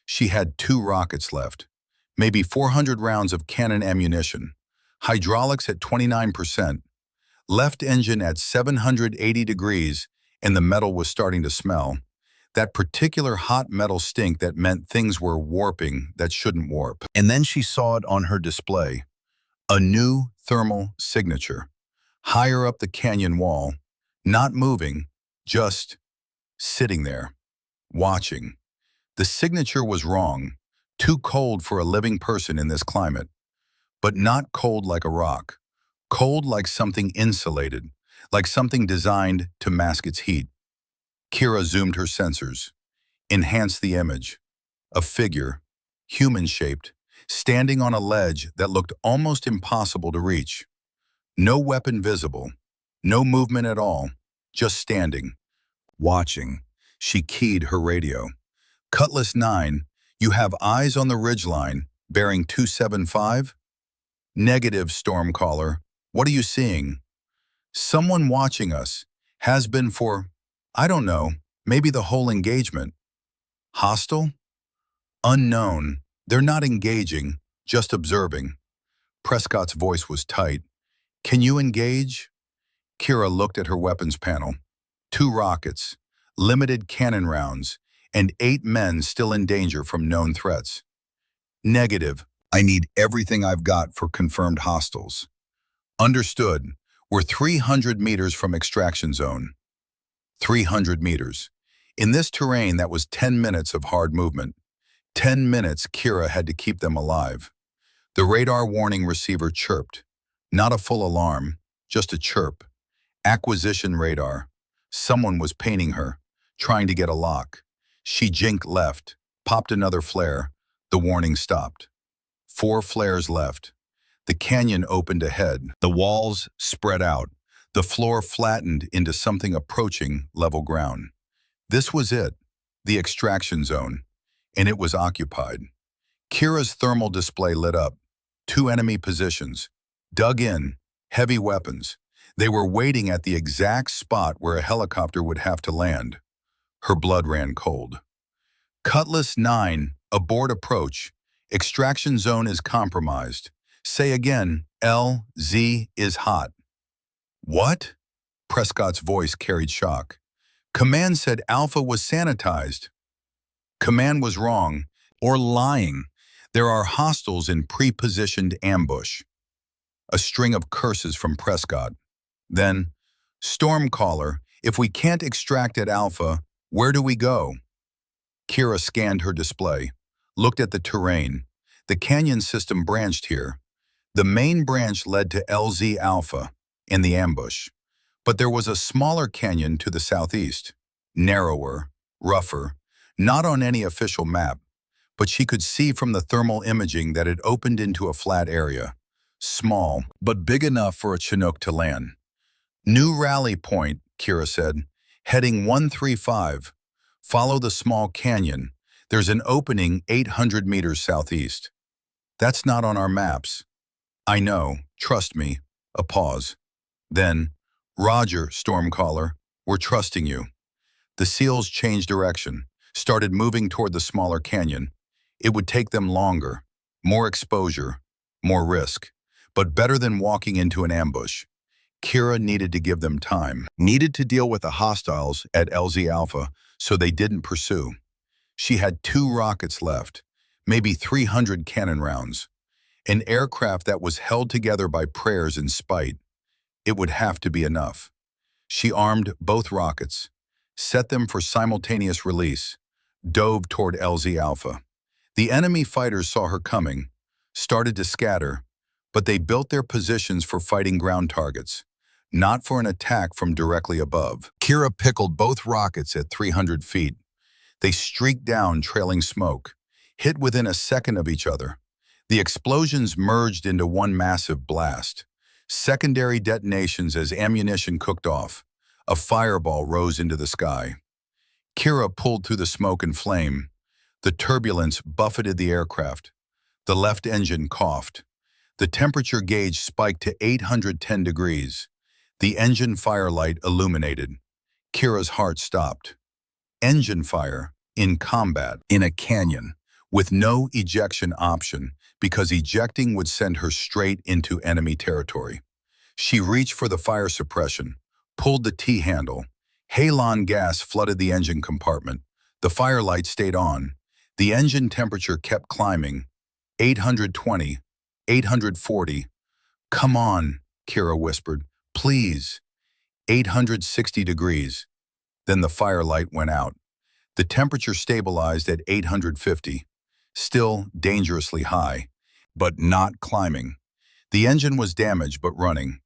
She had 2 rockets left. Maybe 400 rounds of cannon ammunition. Hydraulics at 29%. Left engine at 780 degrees, and the metal was starting to smell. That particular hot metal stink that meant things were warping that shouldn't warp. And then she saw it on her display. A new thermal signature. Higher up the canyon wall. Not moving, just sitting there, watching. The signature was wrong. Too cold for a living person in this climate. But not cold like a rock. Cold like something insulated, like something designed to mask its heat. Kira zoomed her sensors, enhanced the image. A figure, human-shaped, standing on a ledge that looked almost impossible to reach. No weapon visible, no movement at all, just standing, watching. She keyed her radio. Cutlass 9, you have eyes on the ridgeline, bearing 275? Negative, Stormcaller. What are you seeing? Someone watching us. Has been for, I don't know, maybe the whole engagement. Hostile? Unknown. They're not engaging, just observing. Prescott's voice was tight. Can you engage? Kira looked at her weapons panel. 2 rockets, limited cannon rounds, and 8 men still in danger from known threats. Negative. I need everything I've got for confirmed hostiles. Understood. We're 300 meters from extraction zone. 300 meters. In this terrain, that was 10 minutes of hard movement. 10 minutes Kira had to keep them alive. The radar warning receiver chirped. Not a full alarm, just a chirp. Acquisition radar. Someone was painting her, trying to get a lock. She jinked left, popped another flare. The warning stopped. 4 flares left. The canyon opened ahead. The walls spread out. The floor flattened into something approaching level ground. This was it, the extraction zone, and it was occupied. Kira's thermal display lit up. 2 enemy positions. Dug in, heavy weapons. They were waiting at the exact spot where a helicopter would have to land. Her blood ran cold. Cutlass 9, abort approach. Extraction zone is compromised. Say again, LZ is hot. What? Prescott's voice carried shock. Command said Alpha was sanitized. Command was wrong, or lying. There are hostiles in pre-positioned ambush. A string of curses from Prescott. Then, Stormcaller, if we can't extract at Alpha, where do we go? Kira scanned her display, looked at the terrain. The canyon system branched here. The main branch led to LZ Alpha and the ambush. But there was a smaller canyon to the southeast, narrower, rougher, not on any official map, but she could see from the thermal imaging that it opened into a flat area. Small, but big enough for a Chinook to land. New rally point, Kira said. Heading 135. Follow the small canyon. There's an opening 800 meters southeast. That's not on our maps. I know, trust me. A pause. Then, Roger, Stormcaller, we're trusting you. The SEALs changed direction, started moving toward the smaller canyon. It would take them longer, more exposure, more risk, but better than walking into an ambush. Kira needed to give them time, needed to deal with the hostiles at LZ Alpha so they didn't pursue. She had 2 rockets left, maybe 300 cannon rounds. An aircraft that was held together by prayers and spite. It would have to be enough. She armed both rockets, set them for simultaneous release, dove toward LZ Alpha. The enemy fighters saw her coming, started to scatter, but they built their positions for fighting ground targets, not for an attack from directly above. Kira pickled both rockets at 300 feet. They streaked down, trailing smoke, hit within a second of each other. The explosions merged into one massive blast. Secondary detonations as ammunition cooked off. A fireball rose into the sky. Kira pulled through the smoke and flame. The turbulence buffeted the aircraft. The left engine coughed. The temperature gauge spiked to 810 degrees. The engine firelight illuminated. Kira's heart stopped. Engine fire, in combat, in a canyon, with no ejection option, because ejecting would send her straight into enemy territory. She reached for the fire suppression, pulled the T-handle. Halon gas flooded the engine compartment. The firelight stayed on. The engine temperature kept climbing. 820, 840. Come on, Kira whispered. Please. 860 degrees. Then the firelight went out. The temperature stabilized at 850. Still dangerously high, but not climbing. The engine was damaged but running.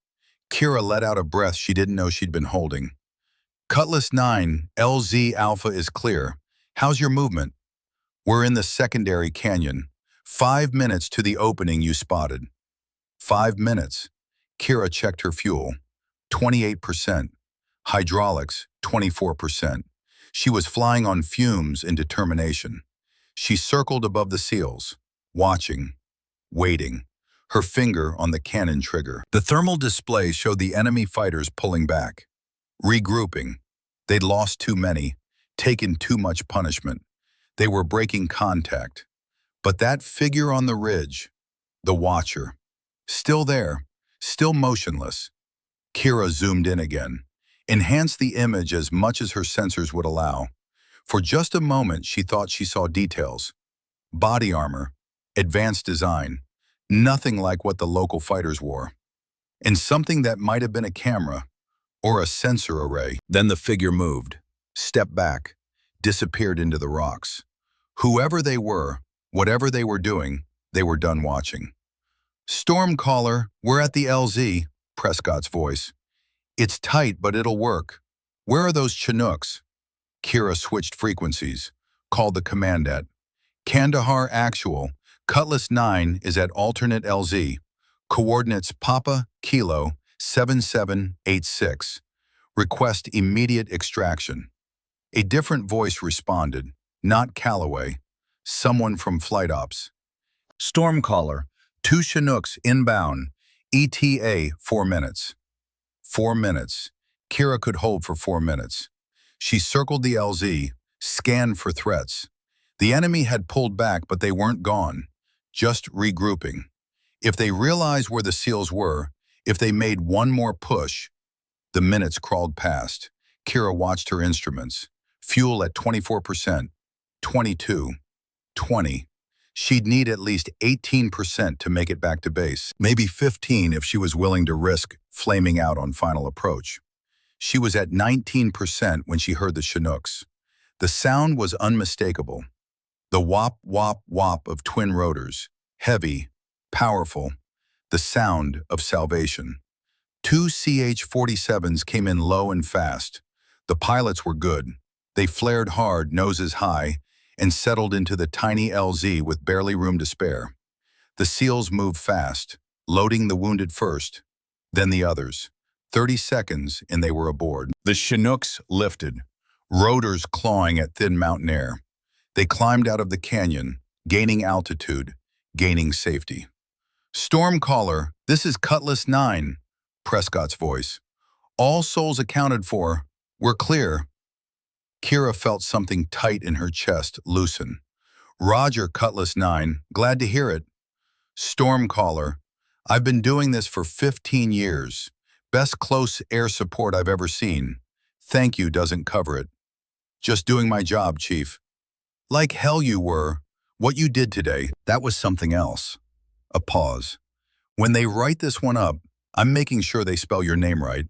Kira let out a breath she didn't know she'd been holding. Cutlass 9, LZ Alpha is clear. How's your movement? We're in the secondary canyon. 5 minutes to the opening you spotted. 5 minutes. Kira checked her fuel. 28%. Hydraulics, 24%. She was flying on fumes and determination. She circled above the SEALs, watching, waiting, her finger on the cannon trigger. The thermal display showed the enemy fighters pulling back, regrouping. They'd lost too many, taken too much punishment. They were breaking contact. But that figure on the ridge, the watcher, still there, still motionless. Kira zoomed in again, enhanced the image as much as her sensors would allow. For just a moment, she thought she saw details. Body armor, advanced design, nothing like what the local fighters wore. And something that might have been a camera or a sensor array. Then the figure moved, stepped back, disappeared into the rocks. Whoever they were, whatever they were doing, they were done watching. Stormcaller, we're at the LZ, Prescott's voice. It's tight, but it'll work. Where are those Chinooks? Kira switched frequencies, called the command at. Kandahar Actual, Cutlass 9 is at alternate LZ. Coordinates Papa, Kilo, 7786. Request immediate extraction. A different voice responded, not Calloway, someone from Flight Ops. Stormcaller, 2 Chinooks inbound, ETA 4 minutes. 4 minutes. Kira could hold for 4 minutes. She circled the LZ, scanned for threats. The enemy had pulled back, but they weren't gone, just regrouping. If they realized where the SEALs were, if they made one more push, the minutes crawled past. Kira watched her instruments. Fuel at 24%, 22, 20. She'd need at least 18% to make it back to base, maybe 15 if she was willing to risk flaming out on final approach. She was at 19% when she heard the Chinooks. The sound was unmistakable. The whop, whop, whop of twin rotors, heavy, powerful, the sound of salvation. 2 CH-47s came in low and fast. The pilots were good. They flared hard, noses high, and settled into the tiny LZ with barely room to spare. The SEALs moved fast, loading the wounded first, then the others. 30 seconds and they were aboard. The Chinooks lifted, rotors clawing at thin mountain air. They climbed out of the canyon, gaining altitude, gaining safety. Stormcaller, this is Cutlass 9, Prescott's voice. All souls accounted for. We're clear. Kira felt something tight in her chest loosen. Roger, Cutlass 9, glad to hear it. Stormcaller, I've been doing this for 15 years. Best close air support I've ever seen. Thank you doesn't cover it. Just doing my job, Chief. Like hell you were. What you did today, that was something else. A pause. When they write this one up, I'm making sure they spell your name right.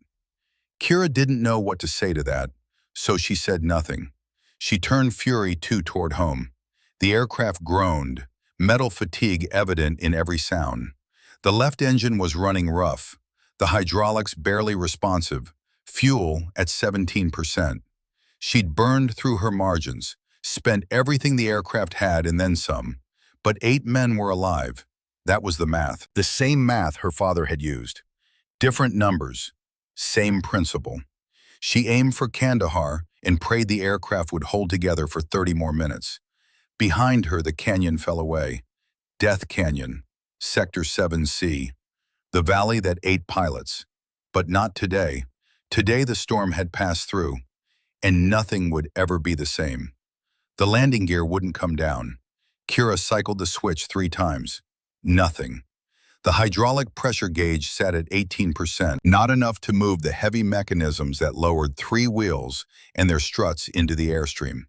Kira didn't know what to say to that, so she said nothing. She turned Fury 2 toward home. The aircraft groaned, metal fatigue evident in every sound. The left engine was running rough, the hydraulics barely responsive, fuel at 17%. She'd burned through her margins, spent everything the aircraft had and then some. But 8 men were alive. That was the math. The same math her father had used. Different numbers. Same principle. She aimed for Kandahar and prayed the aircraft would hold together for 30 more minutes. Behind her, the canyon fell away. Death Canyon, Sector 7C. The valley that ate pilots. But not today. Today the storm had passed through, and nothing would ever be the same. The landing gear wouldn't come down. Kira cycled the switch 3 times. Nothing. The hydraulic pressure gauge sat at 18%, not enough to move the heavy mechanisms that lowered 3 wheels and their struts into the airstream.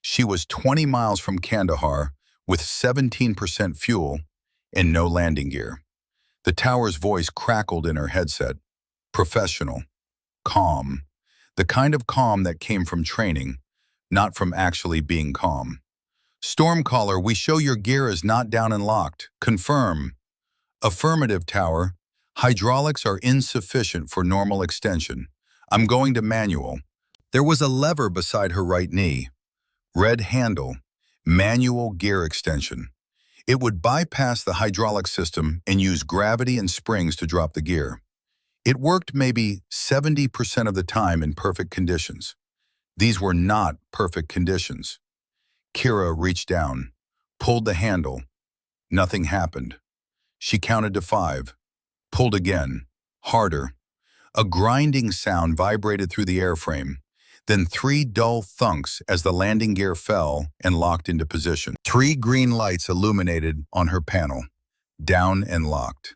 She was 20 miles from Kandahar with 17% fuel and no landing gear. The tower's voice crackled in her headset. Professional. Calm. The kind of calm that came from training, not from actually being calm. Stormcaller, we show your gear is not down and locked. Confirm. Affirmative, tower. Hydraulics are insufficient for normal extension. I'm going to manual. There was a lever beside her right knee. Red handle. Manual gear extension. It would bypass the hydraulic system and use gravity and springs to drop the gear. It worked maybe 70% of the time in perfect conditions. These were not perfect conditions. Kira reached down, pulled the handle. Nothing happened. She counted to 5, pulled again, harder. A grinding sound vibrated through the airframe, then 3 dull thunks as the landing gear fell and locked into position. 3 green lights illuminated on her panel, down and locked.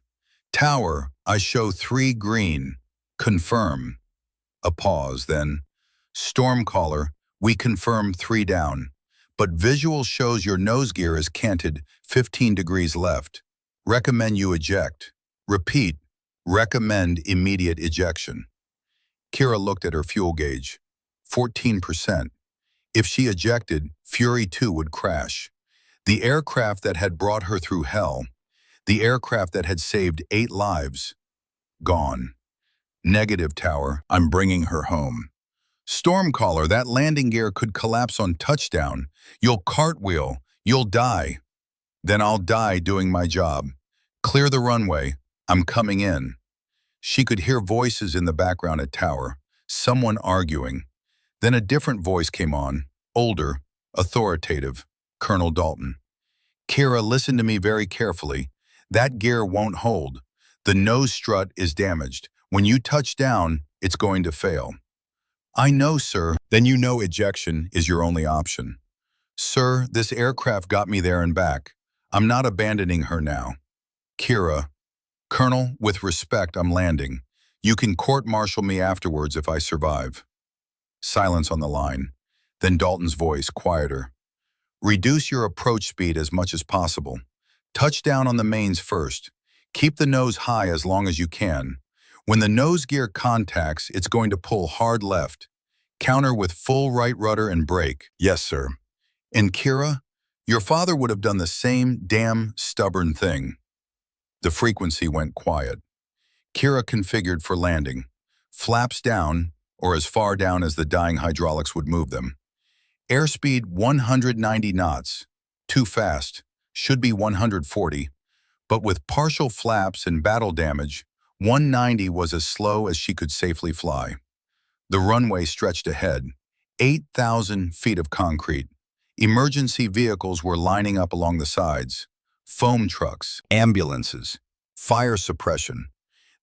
Tower, I show 3 green. Confirm. A pause, then. Stormcaller, we confirm 3 down, but visual shows your nose gear is canted 15 degrees left. Recommend you eject. Repeat, recommend immediate ejection. Kira looked at her fuel gauge. 14%. If she ejected, Fury 2 would crash. The aircraft that had brought her through hell, the aircraft that had saved 8 lives, gone. Negative, tower, I'm bringing her home. Stormcaller, that landing gear could collapse on touchdown. You'll cartwheel. You'll die. Then I'll die doing my job. Clear the runway. I'm coming in. She could hear voices in the background at tower, someone arguing. Then a different voice came on, older, authoritative, Colonel Dalton. Kira, listen to me very carefully. That gear won't hold. The nose strut is damaged. When you touch down, it's going to fail. I know, sir. Then you know ejection is your only option. Sir, this aircraft got me there and back. I'm not abandoning her now. Kira, Colonel, with respect, I'm landing. You can court-martial me afterwards if I survive. Silence on the line. Then Dalton's voice, quieter. Reduce your approach speed as much as possible. Touch down on the mains first. Keep the nose high as long as you can. When the nose gear contacts, it's going to pull hard left. Counter with full right rudder and brake. Yes, sir. And Kira, your father would have done the same damn stubborn thing. The frequency went quiet. Kira configured for landing. Flaps down, or as far down as the dying hydraulics would move them. Airspeed 190 knots. Too fast. Should be 140. But with partial flaps and battle damage, 190 was as slow as she could safely fly. The runway stretched ahead, 8,000 feet of concrete. Emergency vehicles were lining up along the sides. Foam trucks, ambulances, fire suppression.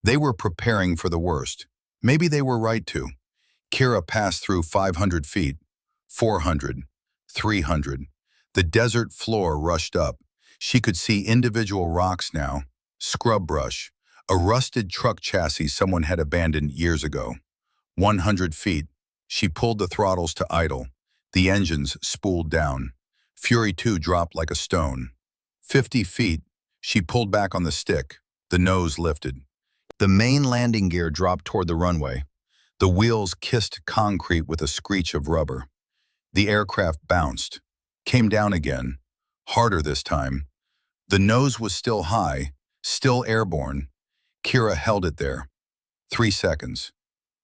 They were preparing for the worst. Maybe they were right to. Kira passed through 500 feet, 400, 300. The desert floor rushed up. She could see individual rocks now, scrub brush, a rusted truck chassis someone had abandoned years ago. 100 feet. She pulled the throttles to idle. The engines spooled down. Fury 2 dropped like a stone. 50 feet. She pulled back on the stick. The nose lifted. The main landing gear dropped toward the runway. The wheels kissed concrete with a screech of rubber. The aircraft bounced, came down again, harder this time. The nose was still high, still airborne. Kira held it there. 3 seconds.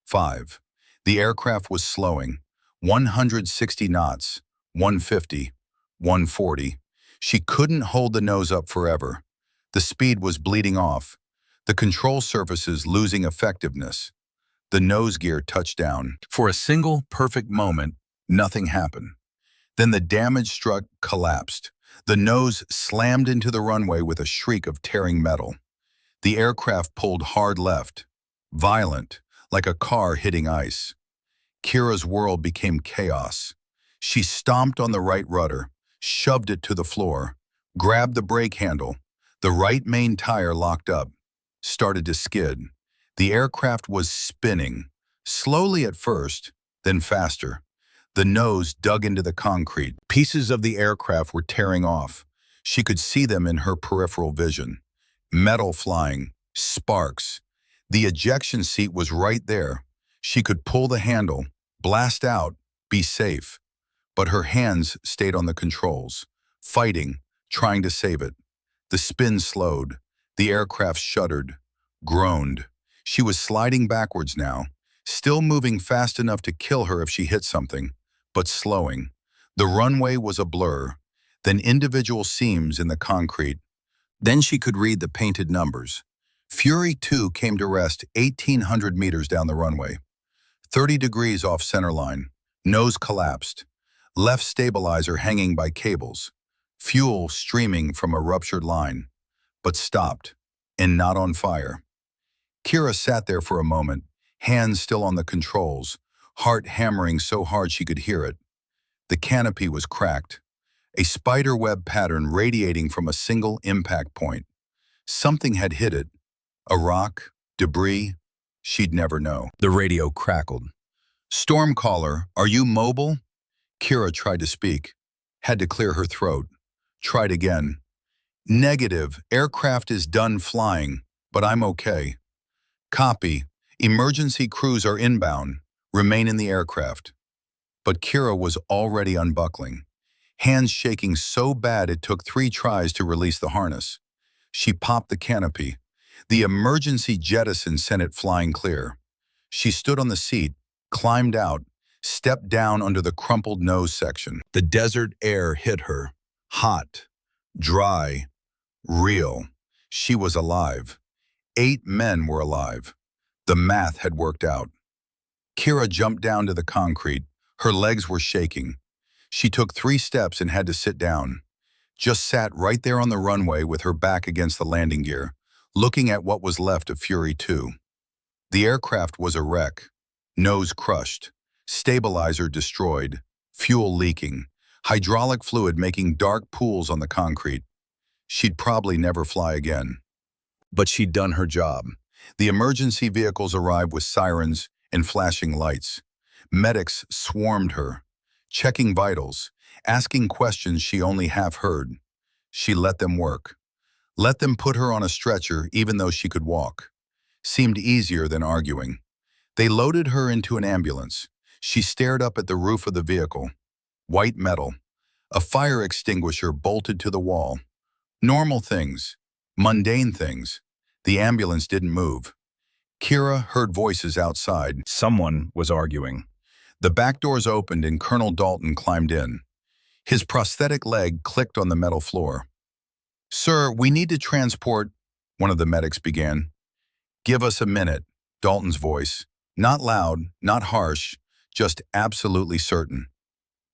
5. The aircraft was slowing. 160 knots, 150, 140. She couldn't hold the nose up forever. The speed was bleeding off. The control surfaces losing effectiveness. The nose gear touched down. For a single, perfect moment, nothing happened. Then the damaged strut collapsed. The nose slammed into the runway with a shriek of tearing metal. The aircraft pulled hard left, violent, like a car hitting ice. Kira's world became chaos. She stomped on the right rudder, shoved it to the floor, grabbed the brake handle. The right main tire locked up, started to skid. The aircraft was spinning, slowly at first, then faster. The nose dug into the concrete. Pieces of the aircraft were tearing off. She could see them in her peripheral vision. Metal flying, sparks. The ejection seat was right there. She could pull the handle, blast out, be safe. But her hands stayed on the controls, fighting, trying to save it. The spin slowed. The aircraft shuddered, groaned. She was sliding backwards now, still moving fast enough to kill her if she hit something, but slowing. The runway was a blur, then individual seams in the concrete. Then she could read the painted numbers. Fury 2 came to rest 1,800 meters down the runway. 30 degrees off centerline. Nose collapsed. Left stabilizer hanging by cables. Fuel streaming from a ruptured line. But stopped, and not on fire. Kira sat there for a moment, hands still on the controls, heart hammering so hard she could hear it. The canopy was cracked, a spider web pattern radiating from a single impact point. Something had hit it. A rock, debris, she'd never know. The radio crackled. "Stormcaller, are you mobile?" Kira tried to speak, had to clear her throat. Tried again. "Negative, aircraft is done flying, but I'm okay." "Copy, emergency crews are inbound, remain in the aircraft." But Kira was already unbuckling, hands shaking so bad it took 3 tries to release the harness. She popped the canopy. The emergency jettison sent it flying clear. She stood on the seat, climbed out, stepped down under the crumpled nose section. The desert air hit her, hot, dry, real. She was alive. 8 men were alive. The math had worked out. Kira jumped down to the concrete. Her legs were shaking. She took 3 steps and had to sit down. Just sat right there on the runway with her back against the landing gear, looking at what was left of Fury 2. The aircraft was a wreck. Nose crushed. Stabilizer destroyed. Fuel leaking. Hydraulic fluid making dark pools on the concrete. She'd probably never fly again. But she'd done her job. The emergency vehicles arrived with sirens and flashing lights. Medics swarmed her, checking vitals, asking questions she only half heard. She let them work. Let them put her on a stretcher even though she could walk. Seemed easier than arguing. They loaded her into an ambulance. She stared up at the roof of the vehicle. White metal. A fire extinguisher bolted to the wall. Normal things. Mundane things. The ambulance didn't move. Kira heard voices outside. Someone was arguing. The back doors opened and Colonel Dalton climbed in. His prosthetic leg clicked on the metal floor. Sir, we need to transport, one of the medics began. Give us a minute, Dalton's voice. Not loud, not harsh, just absolutely certain.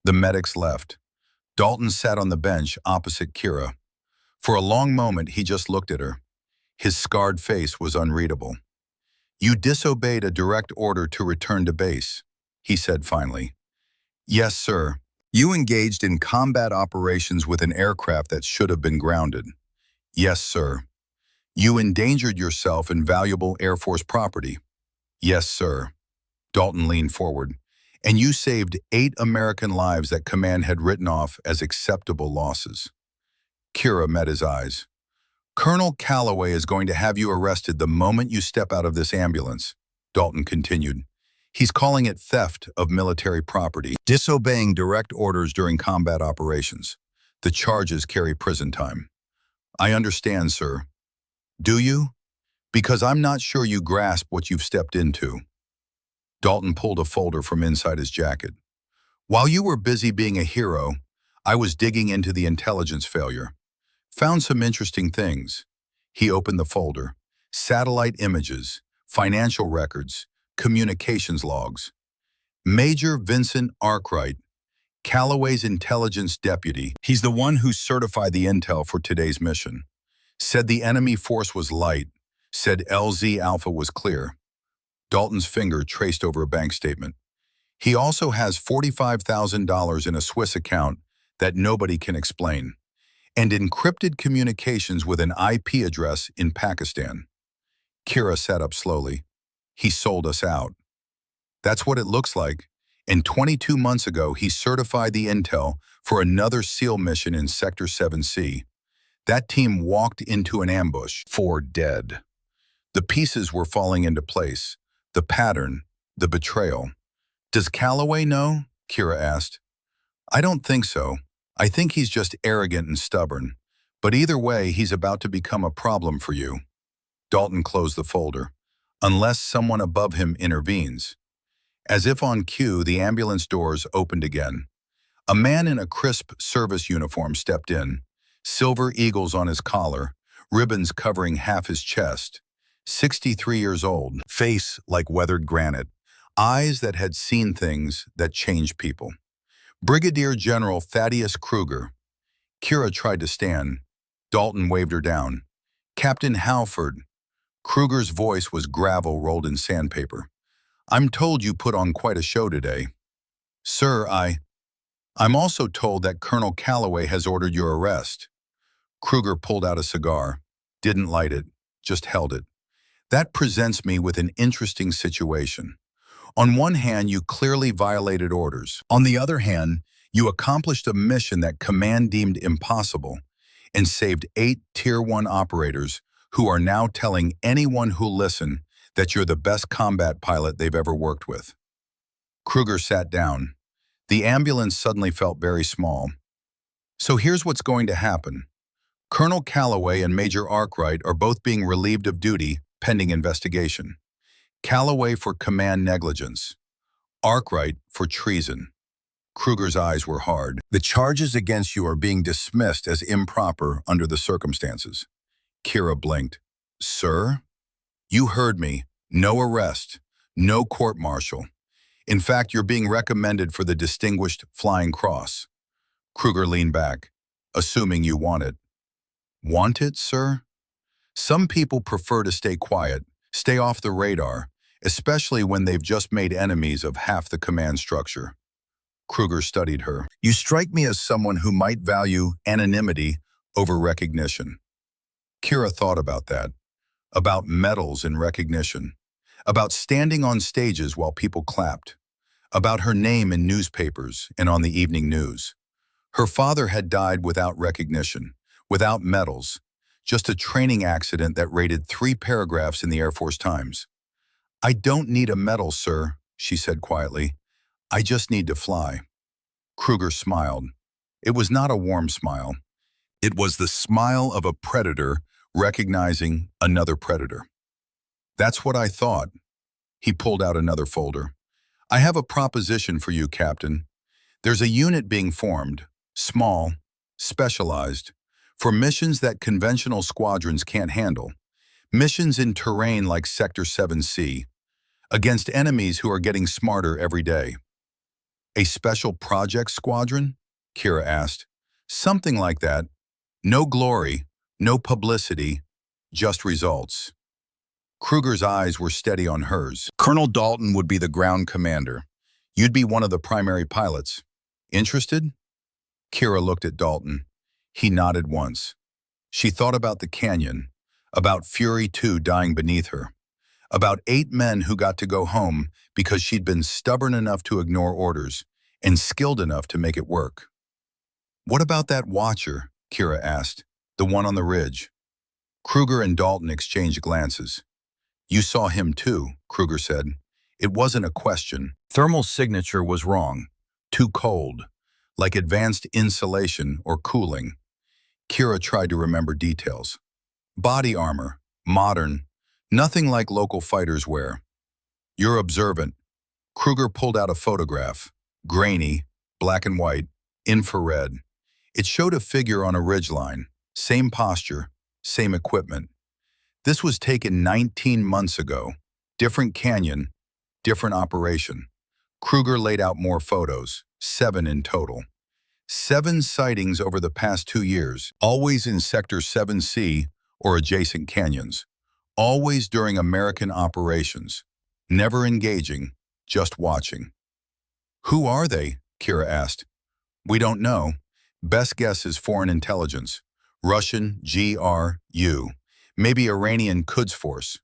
The medics left. Dalton sat on the bench opposite Kira. For a long moment, he just looked at her. His scarred face was unreadable. You disobeyed a direct order to return to base, he said finally. Yes, sir. You engaged in combat operations with an aircraft that should have been grounded. Yes, sir. You endangered yourself and valuable Air Force property. Yes, sir. Dalton leaned forward. And you saved 8 American lives that command had written off as acceptable losses. Kira met his eyes. Colonel Calloway is going to have you arrested the moment you step out of this ambulance, Dalton continued. He's calling it theft of military property, disobeying direct orders during combat operations. The charges carry prison time. I understand, sir. Do you? Because I'm not sure you grasp what you've stepped into. Dalton pulled a folder from inside his jacket. While you were busy being a hero, I was digging into the intelligence failure. Found some interesting things. He opened the folder. Satellite images, financial records, communications logs. Major Vincent Arkwright, Calloway's intelligence deputy. He's the one who certified the intel for today's mission. Said the enemy force was light. Said LZ Alpha was clear. Dalton's finger traced over a bank statement. He also has $45,000 in a Swiss account that nobody can explain, and encrypted communications with an IP address in Pakistan. Kira sat up slowly. He sold us out. That's what it looks like. And 22 months ago, he certified the intel for another SEAL mission in Sector 7C. That team walked into an ambush. 4 dead. The pieces were falling into place. The pattern, the betrayal. Does Calloway know? Kira asked. I don't think so. I think he's just arrogant and stubborn. But either way, he's about to become a problem for you. Dalton closed the folder. Unless someone above him intervenes. As if on cue, the ambulance doors opened again. A man in a crisp service uniform stepped in. Silver eagles on his collar, ribbons covering half his chest. 63 years old, face like weathered granite, eyes that had seen things that changed people. Brigadier General Thaddeus Kruger. Kira tried to stand. Dalton waved her down. Captain Halford. Kruger's voice was gravel rolled in sandpaper. I'm told you put on quite a show today. Sir, I'm also told that Colonel Calloway has ordered your arrest. Kruger pulled out a cigar, didn't light it, just held it. That presents me with an interesting situation. On one hand, you clearly violated orders. On the other hand, you accomplished a mission that command deemed impossible and saved 8 Tier 1 operators who are now telling anyone who'll listen that you're the best combat pilot they've ever worked with. Kruger sat down. The ambulance suddenly felt very small. So here's what's going to happen. Colonel Calloway and Major Arkwright are both being relieved of duty pending investigation. Calloway for command negligence. Arkwright for treason. Kruger's eyes were hard. The charges against you are being dismissed as improper under the circumstances. Kira blinked. Sir? You heard me. No arrest. No court-martial. In fact, you're being recommended for the Distinguished Flying Cross. Kruger leaned back. Assuming you want it. Want it, sir? Some people prefer to stay quiet, stay off the radar, especially when they've just made enemies of half the command structure. Kruger studied her. You strike me as someone who might value anonymity over recognition. Kira thought about that, about medals and recognition, about standing on stages while people clapped, about her name in newspapers and on the evening news. Her father had died without recognition, without medals, just a training accident that rated 3 paragraphs in the Air Force Times. I don't need a medal, sir, she said quietly. I just need to fly. Kruger smiled. It was not a warm smile. It was the smile of a predator recognizing another predator. That's what I thought. He pulled out another folder. I have a proposition for you, Captain. There's a unit being formed, small, specialized, For missions that conventional squadrons can't handle. Missions in terrain like Sector 7C, against enemies who are getting smarter every day. A special project squadron? Kira asked. Something like that. No glory, no publicity, just results. Kruger's eyes were steady on hers. Colonel Dalton would be the ground commander. You'd be one of the primary pilots. Interested? Kira looked at Dalton. He nodded once. She thought about the canyon, about Fury 2 dying beneath her, about 8 men who got to go home because she'd been stubborn enough to ignore orders and skilled enough to make it work. What about that watcher? Kira asked. The one on the ridge. Kruger and Dalton exchanged glances. You saw him too, Kruger said. It wasn't a question. Thermal signature was wrong. Too cold. Like advanced insulation or cooling. Kira tried to remember details. Body armor. Modern. Nothing like local fighters wear. You're observant. Kruger pulled out a photograph. Grainy. Black and white. Infrared. It showed a figure on a ridgeline. Same posture. Same equipment. This was taken 19 months ago. Different canyon. Different operation. Kruger laid out more photos. 7 in total. 7 sightings over the past 2 years, always in Sector 7C or adjacent canyons. Always during American operations. Never engaging, just watching. Who are they? Kira asked. We don't know. Best guess is foreign intelligence. Russian, GRU. Maybe Iranian Quds Force.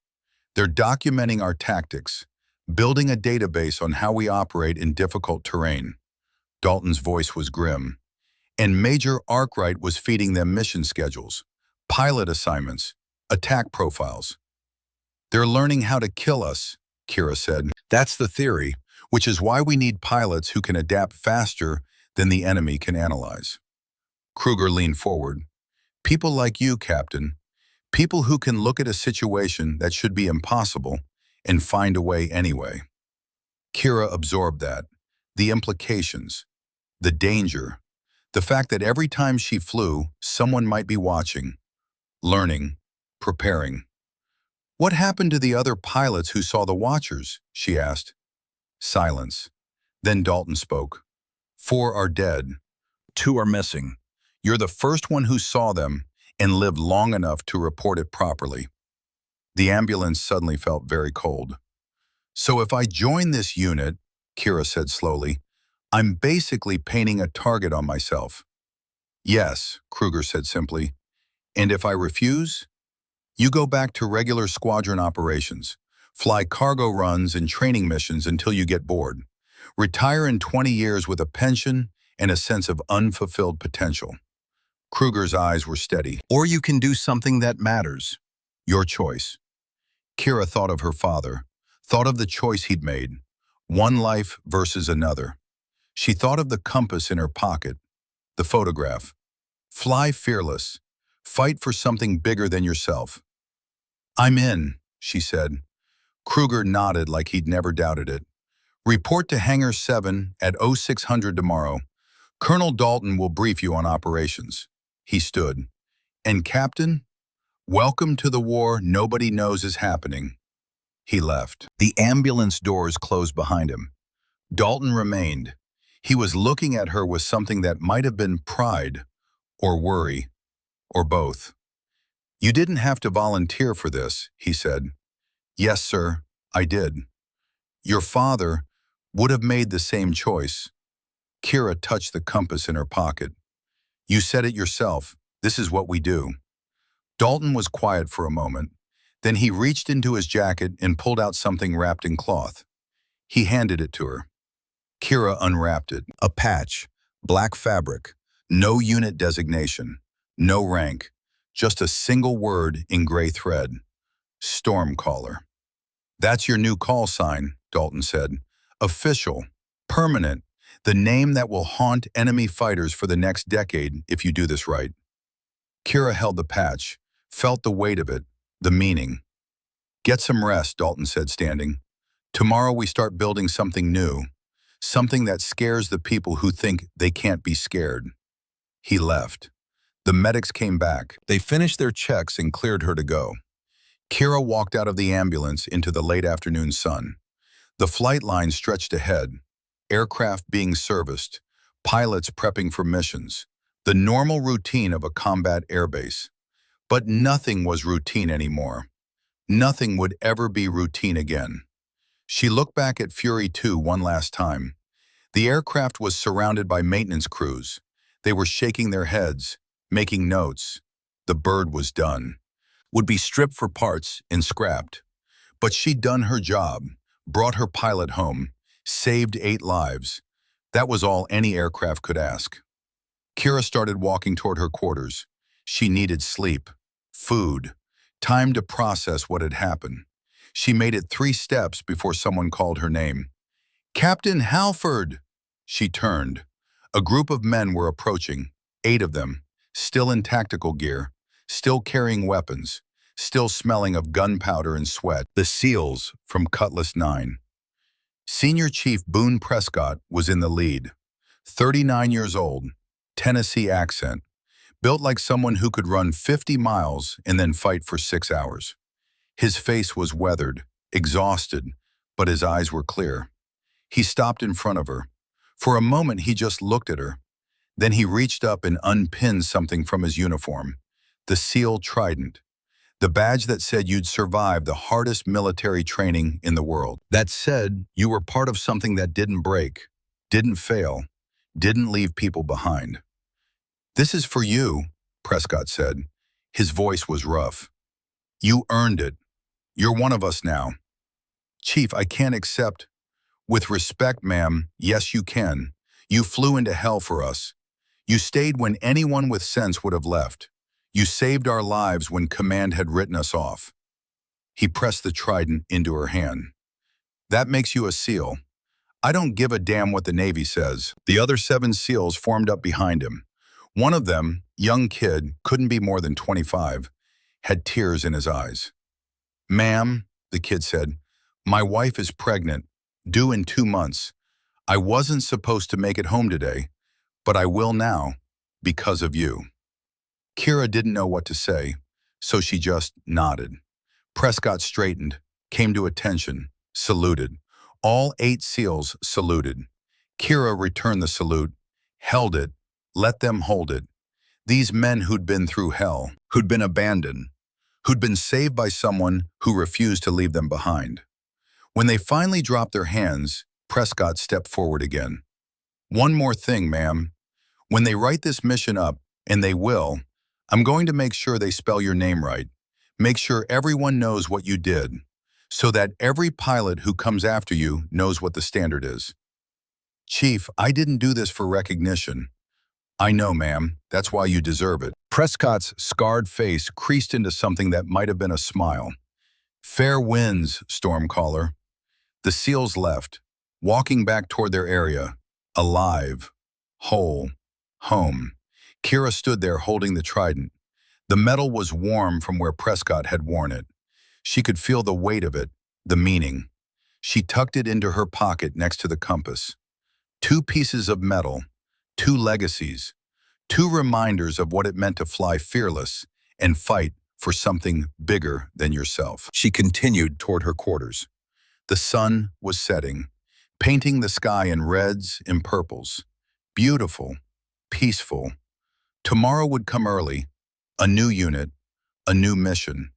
They're documenting our tactics, building a database on how we operate in difficult terrain. Dalton's voice was grim. And Major Arkwright was feeding them mission schedules, pilot assignments, attack profiles. They're learning how to kill us, Kira said. That's the theory, which is why we need pilots who can adapt faster than the enemy can analyze. Kruger leaned forward. People like you, Captain. People who can look at a situation that should be impossible and find a way anyway. Kira absorbed that. The implications. The danger. The fact that every time she flew, someone might be watching, learning, preparing. What happened to the other pilots who saw the watchers? She asked. Silence. Then Dalton spoke. 4 are dead. 2 are missing. You're the first one who saw them and lived long enough to report it properly. The ambulance suddenly felt very cold. So if I join this unit, Kira said slowly, I'm basically painting a target on myself. Yes, Kruger said simply. And if I refuse? You go back to regular squadron operations, fly cargo runs and training missions until you get bored. Retire in 20 years with a pension and a sense of unfulfilled potential. Kruger's eyes were steady. Or you can do something that matters. Your choice. Kira thought of her father, thought of the choice he'd made. One life versus another. She thought of the compass in her pocket, the photograph. Fly fearless. Fight for something bigger than yourself. I'm in, she said. Kruger nodded like he'd never doubted it. Report to Hangar 7 at 0600 tomorrow. Colonel Dalton will brief you on operations. He stood. And Captain, welcome to the war nobody knows is happening. He left. The ambulance doors closed behind him. Dalton remained. He was looking at her with something that might have been pride, or worry, or both. You didn't have to volunteer for this, he said. Yes, sir, I did. Your father would have made the same choice. Kira touched the compass in her pocket. You said it yourself. This is what we do. Dalton was quiet for a moment. Then he reached into his jacket and pulled out something wrapped in cloth. He handed it to her. Kira unwrapped it. A patch, black fabric, no unit designation, no rank, just a single word in gray thread. Stormcaller. That's your new call sign, Dalton said. Official, permanent, the name that will haunt enemy fighters for the next decade if you do this right. Kira held the patch, felt the weight of it, the meaning. Get some rest, Dalton said, standing. Tomorrow we start building something new, something that scares the people who think they can't be scared. He left. The medics came back. They finished their checks and cleared her to go. Kira walked out of the ambulance into the late afternoon sun. The flight line stretched ahead, aircraft being serviced, pilots prepping for missions, the normal routine of a combat airbase. But nothing was routine anymore. Nothing would ever be routine again. She looked back at Fury 2 one last time. The aircraft was surrounded by maintenance crews. They were shaking their heads, making notes. The bird was done. Would be stripped for parts and scrapped. But she'd done her job, brought her pilot home, saved 8 lives. That was all any aircraft could ask. Kira started walking toward her quarters. She needed sleep, food, time to process what had happened. She made it 3 steps before someone called her name. "Captain Halford!" She turned. A group of men were approaching, 8 of them, still in tactical gear, still carrying weapons, still smelling of gunpowder and sweat. The SEALs from Cutlass 9. Senior Chief Boone Prescott was in the lead. 39 years old, Tennessee accent, built like someone who could run 50 miles and then fight for 6 hours. His face was weathered, exhausted, but his eyes were clear. He stopped in front of her. For a moment, he just looked at her. Then he reached up and unpinned something from his uniform, the SEAL Trident, the badge that said you'd survived the hardest military training in the world. That said, you were part of something that didn't break, didn't fail, didn't leave people behind. "This is for you," Prescott said. His voice was rough. "You earned it. You're one of us now." "Chief, I can't accept." "With respect, ma'am, yes you can. You flew into hell for us. You stayed when anyone with sense would have left. You saved our lives when command had written us off." He pressed the trident into her hand. "That makes you a SEAL. I don't give a damn what the Navy says." The other 7 SEALs formed up behind him. One of them, young kid, couldn't be more than 25, had tears in his eyes. "Ma'am," the kid said, "my wife is pregnant, due in 2 months. I wasn't supposed to make it home today, but I will now, because of you." Kira didn't know what to say, so she just nodded. Prescott straightened, came to attention, saluted. All 8 SEALs saluted. Kira returned the salute, held it, let them hold it. These men who'd been through hell, who'd been abandoned, who'd been saved by someone who refused to leave them behind. When they finally dropped their hands, Prescott stepped forward again. "One more thing, ma'am. When they write this mission up, and they will, I'm going to make sure they spell your name right. Make sure everyone knows what you did, so that every pilot who comes after you knows what the standard is." "Chief, I didn't do this for recognition." "I know, ma'am. That's why you deserve it." Prescott's scarred face creased into something that might have been a smile. "Fair winds, Stormcaller." The SEALs left, walking back toward their area, alive, whole, home. Kira stood there holding the trident. The metal was warm from where Prescott had worn it. She could feel the weight of it, the meaning. She tucked it into her pocket next to the compass. 2 pieces of metal, 2 legacies, 2 reminders of what it meant to fly fearless and fight for something bigger than yourself. She continued toward her quarters. The sun was setting, painting the sky in reds and purples. Beautiful, peaceful. Tomorrow would come early, a new unit, a new mission,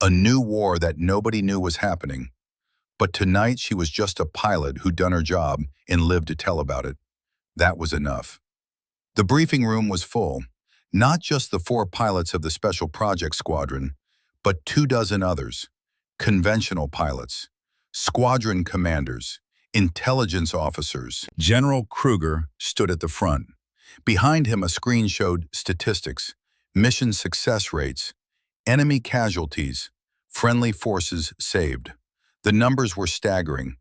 a new war that nobody knew was happening. But tonight she was just a pilot who'd done her job and lived to tell about it. That was enough. The briefing room was full, not just the 4 pilots of the Special Projects Squadron, but 24 others, conventional pilots, squadron commanders, intelligence officers. General Kruger stood at the front. Behind him, a screen showed statistics, mission success rates, enemy casualties, friendly forces saved. The numbers were staggering.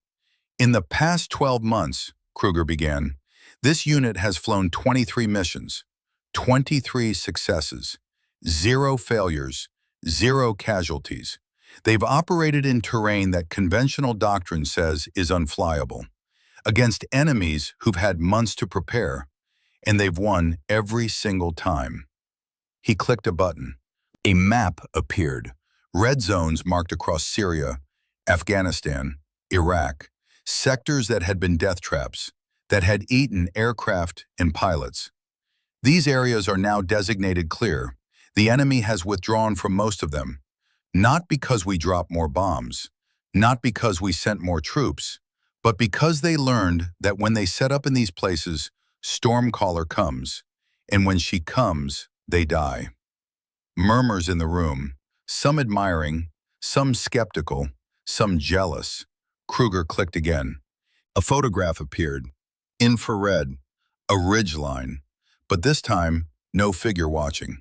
"In the past 12 months, Kruger began, this unit has flown 23 missions, 23 successes, 0 failures, 0 casualties. They've operated in terrain that conventional doctrine says is unflyable, against enemies who've had months to prepare, and they've won every single time." He clicked a button. A map appeared. Red zones marked across Syria, Afghanistan, Iraq, sectors that had been death traps, that had eaten aircraft and pilots. These areas are now designated clear. The enemy has withdrawn from most of them, not because we dropped more bombs, not because we sent more troops, but because they learned that when they set up in these places, Stormcaller comes, and when she comes, they die. Murmurs in the room, some admiring, some skeptical, some jealous. Kruger clicked again. A photograph appeared. Infrared, a ridgeline, but this time, no figure watching.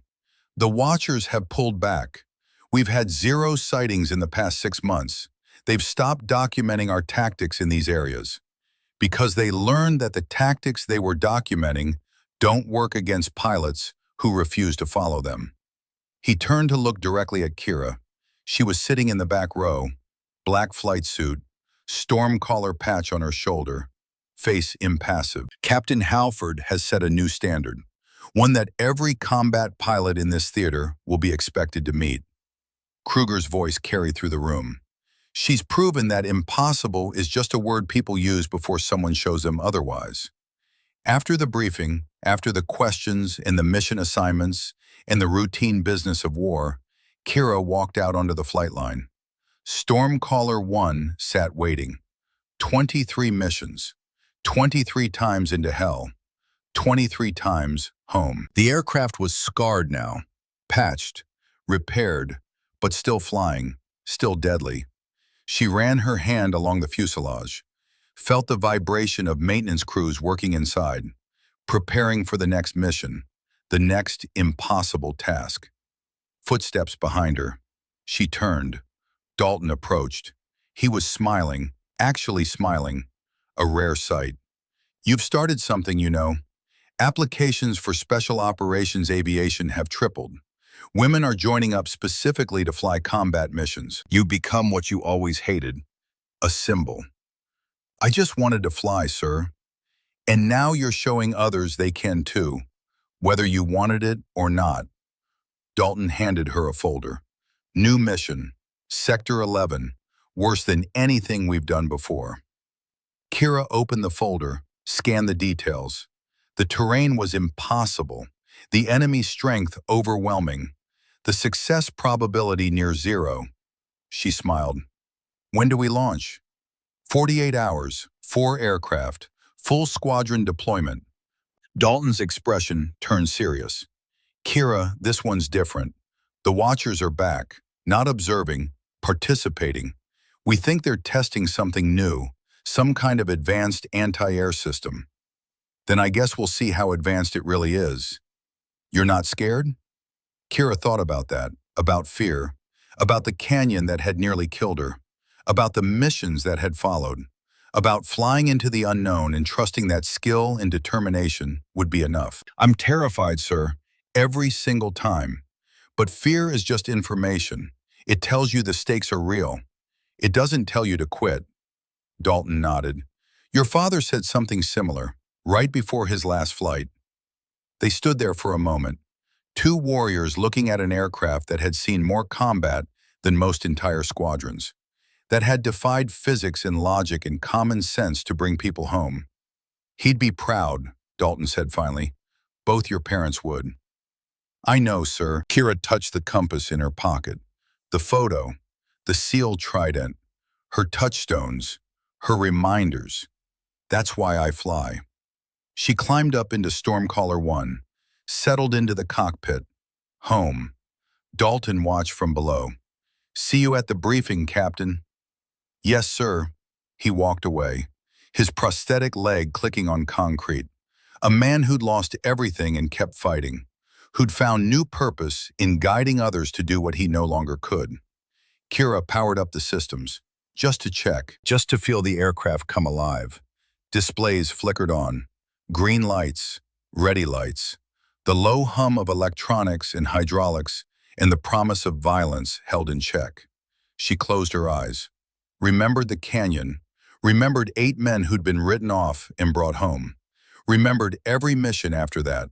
The watchers have pulled back. We've had 0 sightings in the past 6 months. They've stopped documenting our tactics in these areas because they learned that the tactics they were documenting don't work against pilots who refuse to follow them. He turned to look directly at Kira. She was sitting in the back row, black flight suit, Stormcaller patch on her shoulder, face impassive. Captain Halford has set a new standard, one that every combat pilot in this theater will be expected to meet. Kruger's voice carried through the room. She's proven that impossible is just a word people use before someone shows them otherwise. After the briefing, after the questions and the mission assignments and the routine business of war, Kira walked out onto the flight line. Stormcaller 1 sat waiting. 23 missions, 23 times into hell, 23 times home. The aircraft was scarred now, patched, repaired, but still flying, still deadly. She ran her hand along the fuselage, felt the vibration of maintenance crews working inside, preparing for the next mission, the next impossible task. Footsteps behind her. She turned. Dalton approached. He was smiling, actually smiling, a rare sight. You've started something, you know. Applications for special operations aviation have tripled. Women are joining up specifically to fly combat missions. You've become what you always hated, a symbol. I just wanted to fly, sir. And now you're showing others they can too, whether you wanted it or not. Dalton handed her a folder. New mission, Sector 11, worse than anything we've done before. Kira opened the folder, scanned the details. The terrain was impossible, the enemy's strength overwhelming, the success probability near 0. She smiled. When do we launch? 48 hours, 4 aircraft, full squadron deployment. Dalton's expression turned serious. Kira, this one's different. The watchers are back, not observing, participating. We think they're testing something new, some kind of advanced anti-air system. Then I guess we'll see how advanced it really is. You're not scared? Kira thought about that, about fear, about the canyon that had nearly killed her, about the missions that had followed, about flying into the unknown and trusting that skill and determination would be enough. I'm terrified, sir, every single time. But fear is just information. It tells you the stakes are real. It doesn't tell you to quit. Dalton nodded. Your father said something similar, right before his last flight. They stood there for a moment, 2 warriors looking at an aircraft that had seen more combat than most entire squadrons, that had defied physics and logic and common sense to bring people home. He'd be proud, Dalton said finally. Both your parents would. I know, sir. Kira touched the compass in her pocket. The photo, the sealed trident, her touchstones, her reminders. That's why I fly. She climbed up into Stormcaller 1, settled into the cockpit. Home. Dalton watched from below. See you at the briefing, Captain. Yes, sir. He walked away, his prosthetic leg clicking on concrete. A man who'd lost everything and kept fighting, who'd found new purpose in guiding others to do what he no longer could. Kira powered up the systems, just to check, just to feel the aircraft come alive. Displays flickered on, green lights, ready lights, the low hum of electronics and hydraulics, and the promise of violence held in check. She closed her eyes, remembered the canyon, remembered 8 men who'd been written off and brought home, remembered every mission after that,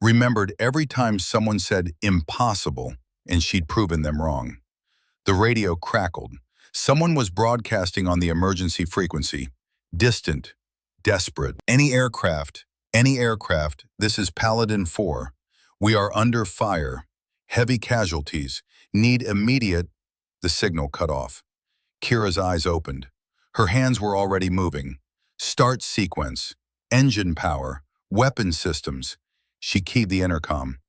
remembered every time someone said impossible and she'd proven them wrong. The radio crackled. Someone was broadcasting on the emergency frequency. Distant, desperate. Any aircraft, this is Paladin 4. We are under fire. Heavy casualties. Need immediate. The signal cut off. Kira's eyes opened. Her hands were already moving. Start sequence. Engine power. Weapon systems. She keyed the intercom.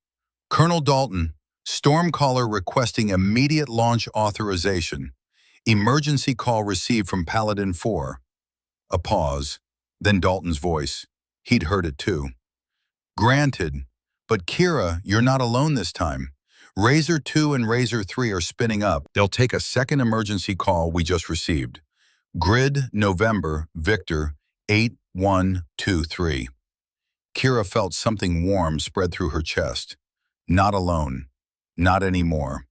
Colonel Dalton, Stormcaller requesting immediate launch authorization. Emergency call received from Paladin 4. A pause, then Dalton's voice. He'd heard it too. Granted, but Kira, you're not alone this time. Razor 2 and Razor 3 are spinning up. They'll take a second emergency call we just received. Grid November Victor 8123. Kira felt something warm spread through her chest. Not alone. Not anymore.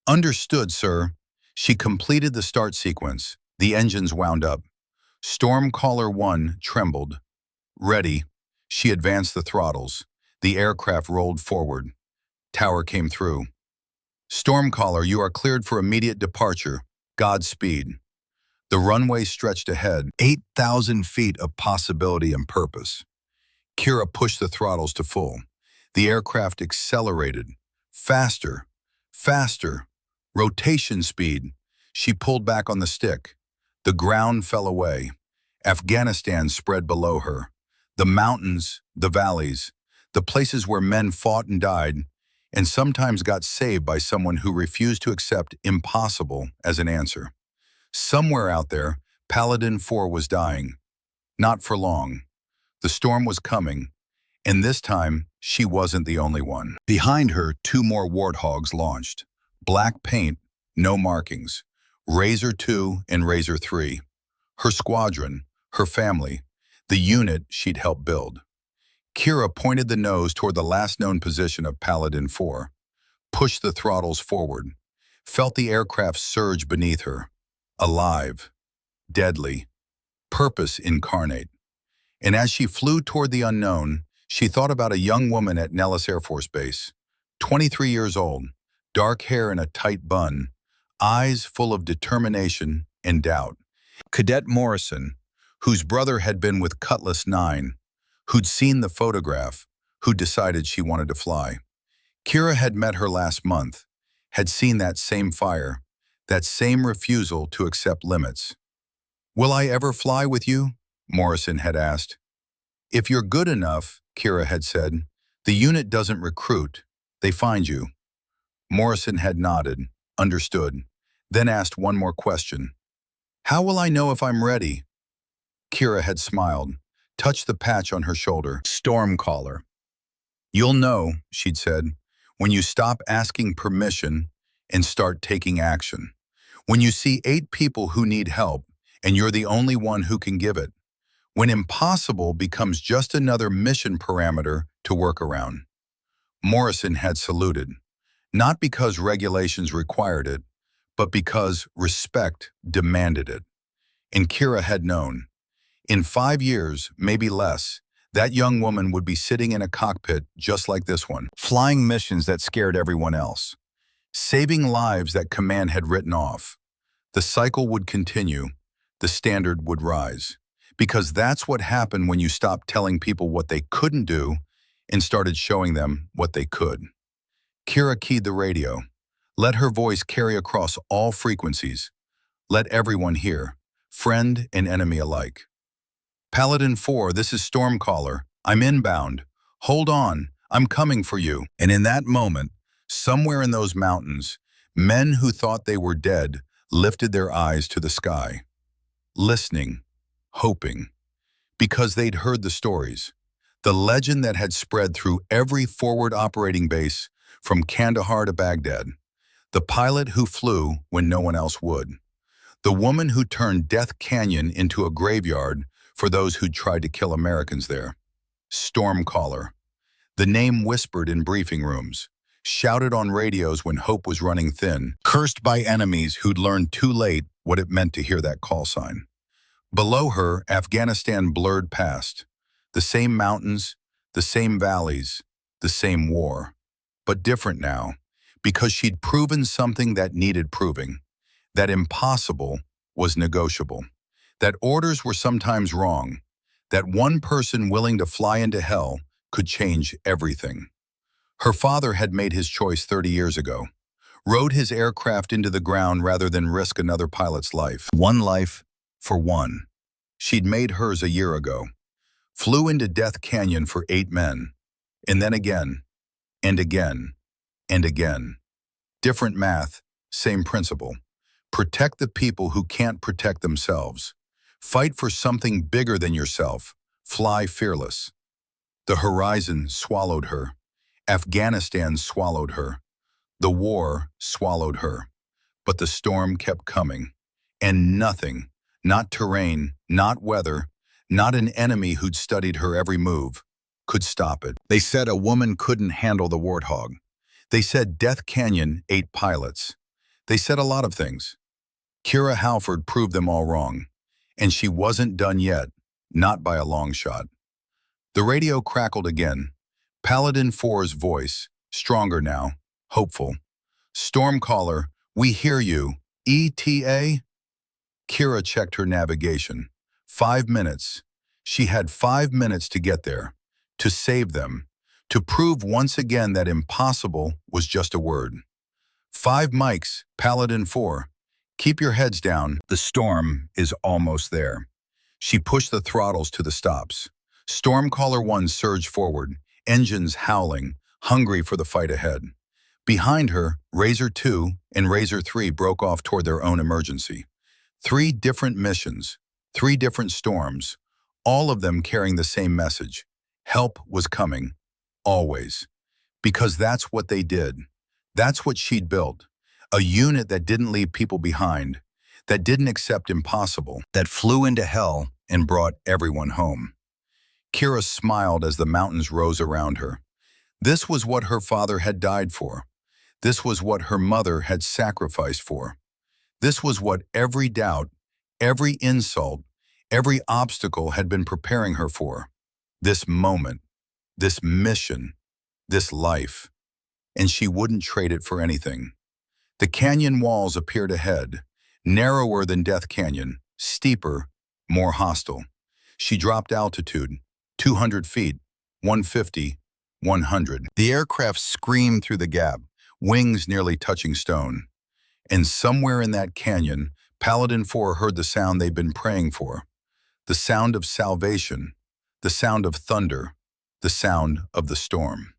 Understood, sir. She completed the start sequence. The engines wound up. Stormcaller 1 trembled. Ready. She advanced the throttles. The aircraft rolled forward. Tower came through. Stormcaller, you are cleared for immediate departure. Godspeed. The runway stretched ahead. 8,000 feet of possibility and purpose. Kira pushed the throttles to full. The aircraft accelerated. Faster. Faster. Rotation speed. She pulled back on the stick. The ground fell away. Afghanistan spread below her. The mountains, the valleys, the places where men fought and died, and sometimes got saved by someone who refused to accept impossible as an answer. Somewhere out there, Paladin 4 was dying. Not for long. The storm was coming, and this time, she wasn't the only one. Behind her, 2 more Warthogs launched. Black paint, no markings. Razor 2 and Razor 3. Her squadron, her family, the unit she'd helped build. Kira pointed the nose toward the last known position of Paladin 4, pushed the throttles forward, felt the aircraft surge beneath her. Alive, deadly, purpose incarnate. And as she flew toward the unknown, she thought about a young woman at Nellis Air Force Base, 23 years old, dark hair in a tight bun, eyes full of determination and doubt. Cadet Morrison, whose brother had been with Cutlass 9, who'd seen the photograph, who decided she wanted to fly. Kira had met her last month, had seen that same fire, that same refusal to accept limits. Will I ever fly with you? Morrison had asked. If you're good enough, Kira had said, the unit doesn't recruit, they find you. Morrison had nodded, understood, then asked one more question. How will I know if I'm ready? Kira had smiled, touched the patch on her shoulder. Stormcaller. You'll know, she'd said, when you stop asking permission and start taking action. When you see 8 people who need help and you're the only one who can give it. When impossible becomes just another mission parameter to work around. Morrison had saluted, not because regulations required it, but because respect demanded it. And Kira had known. In 5 years, maybe less, that young woman would be sitting in a cockpit just like this one, flying missions that scared everyone else, saving lives that command had written off. The cycle would continue, the standard would rise, because that's what happened when you stopped telling people what they couldn't do and started showing them what they could. Kira keyed the radio. Let her voice carry across all frequencies. Let everyone hear, friend and enemy alike. Paladin 4, this is Stormcaller. I'm inbound. Hold on, I'm coming for you. And in that moment, somewhere in those mountains, men who thought they were dead lifted their eyes to the sky, listening, hoping, because they'd heard the stories, the legend that had spread through every forward operating base from Kandahar to Baghdad, the pilot who flew when no one else would, the woman who turned Death Canyon into a graveyard for those who'd tried to kill Americans there. Stormcaller, the name whispered in briefing rooms, shouted on radios when hope was running thin, cursed by enemies who'd learned too late what it meant to hear that call sign. Below her, Afghanistan blurred past, the same mountains, the same valleys, the same war, but different now, because she'd proven something that needed proving, that impossible was negotiable, that orders were sometimes wrong, that one person willing to fly into hell could change everything. Her father had made his choice 30 years ago, rode his aircraft into the ground rather than risk another pilot's life. One life for one. She'd made hers a year ago, flew into Death Canyon for 8 men, and then again, and again, and again. Different math, same principle. Protect the people who can't protect themselves. Fight for something bigger than yourself. Fly fearless. The horizon swallowed her. Afghanistan swallowed her. The war swallowed her. But the storm kept coming. And nothing, not terrain, not weather, not an enemy who'd studied her every move, could stop it. They said a woman couldn't handle the Warthog. They said Death Canyon ate pilots. They said a lot of things. Kira Halford proved them all wrong. And she wasn't done yet, not by a long shot. The radio crackled again. Paladin 4's voice, stronger now, hopeful. Stormcaller, we hear you. ETA? Kira checked her navigation. 5 minutes. She had 5 minutes to get there, to save them, to prove once again that impossible was just a word. 5 mics, Paladin 4. Keep your heads down. The storm is almost there. She pushed the throttles to the stops. Stormcaller 1 surged forward, engines howling, hungry for the fight ahead. Behind her, Razor 2 and Razor 3 broke off toward their own emergency. 3 different missions, 3 different storms, all of them carrying the same message. Help was coming, always. Because that's what they did. That's what she'd built. A unit that didn't leave people behind, that didn't accept impossible, that flew into hell and brought everyone home. Kira smiled as the mountains rose around her. This was what her father had died for. This was what her mother had sacrificed for. This was what every doubt, every insult, every obstacle had been preparing her for. This moment, this mission, this life. And she wouldn't trade it for anything. The canyon walls appeared ahead, narrower than Death Canyon, steeper, more hostile. She dropped altitude, 200 feet, 150, 100. The aircraft screamed through the gap, wings nearly touching stone. And somewhere in that canyon, Paladin 4 heard the sound they'd been praying for. The sound of salvation, the sound of thunder, the sound of the storm.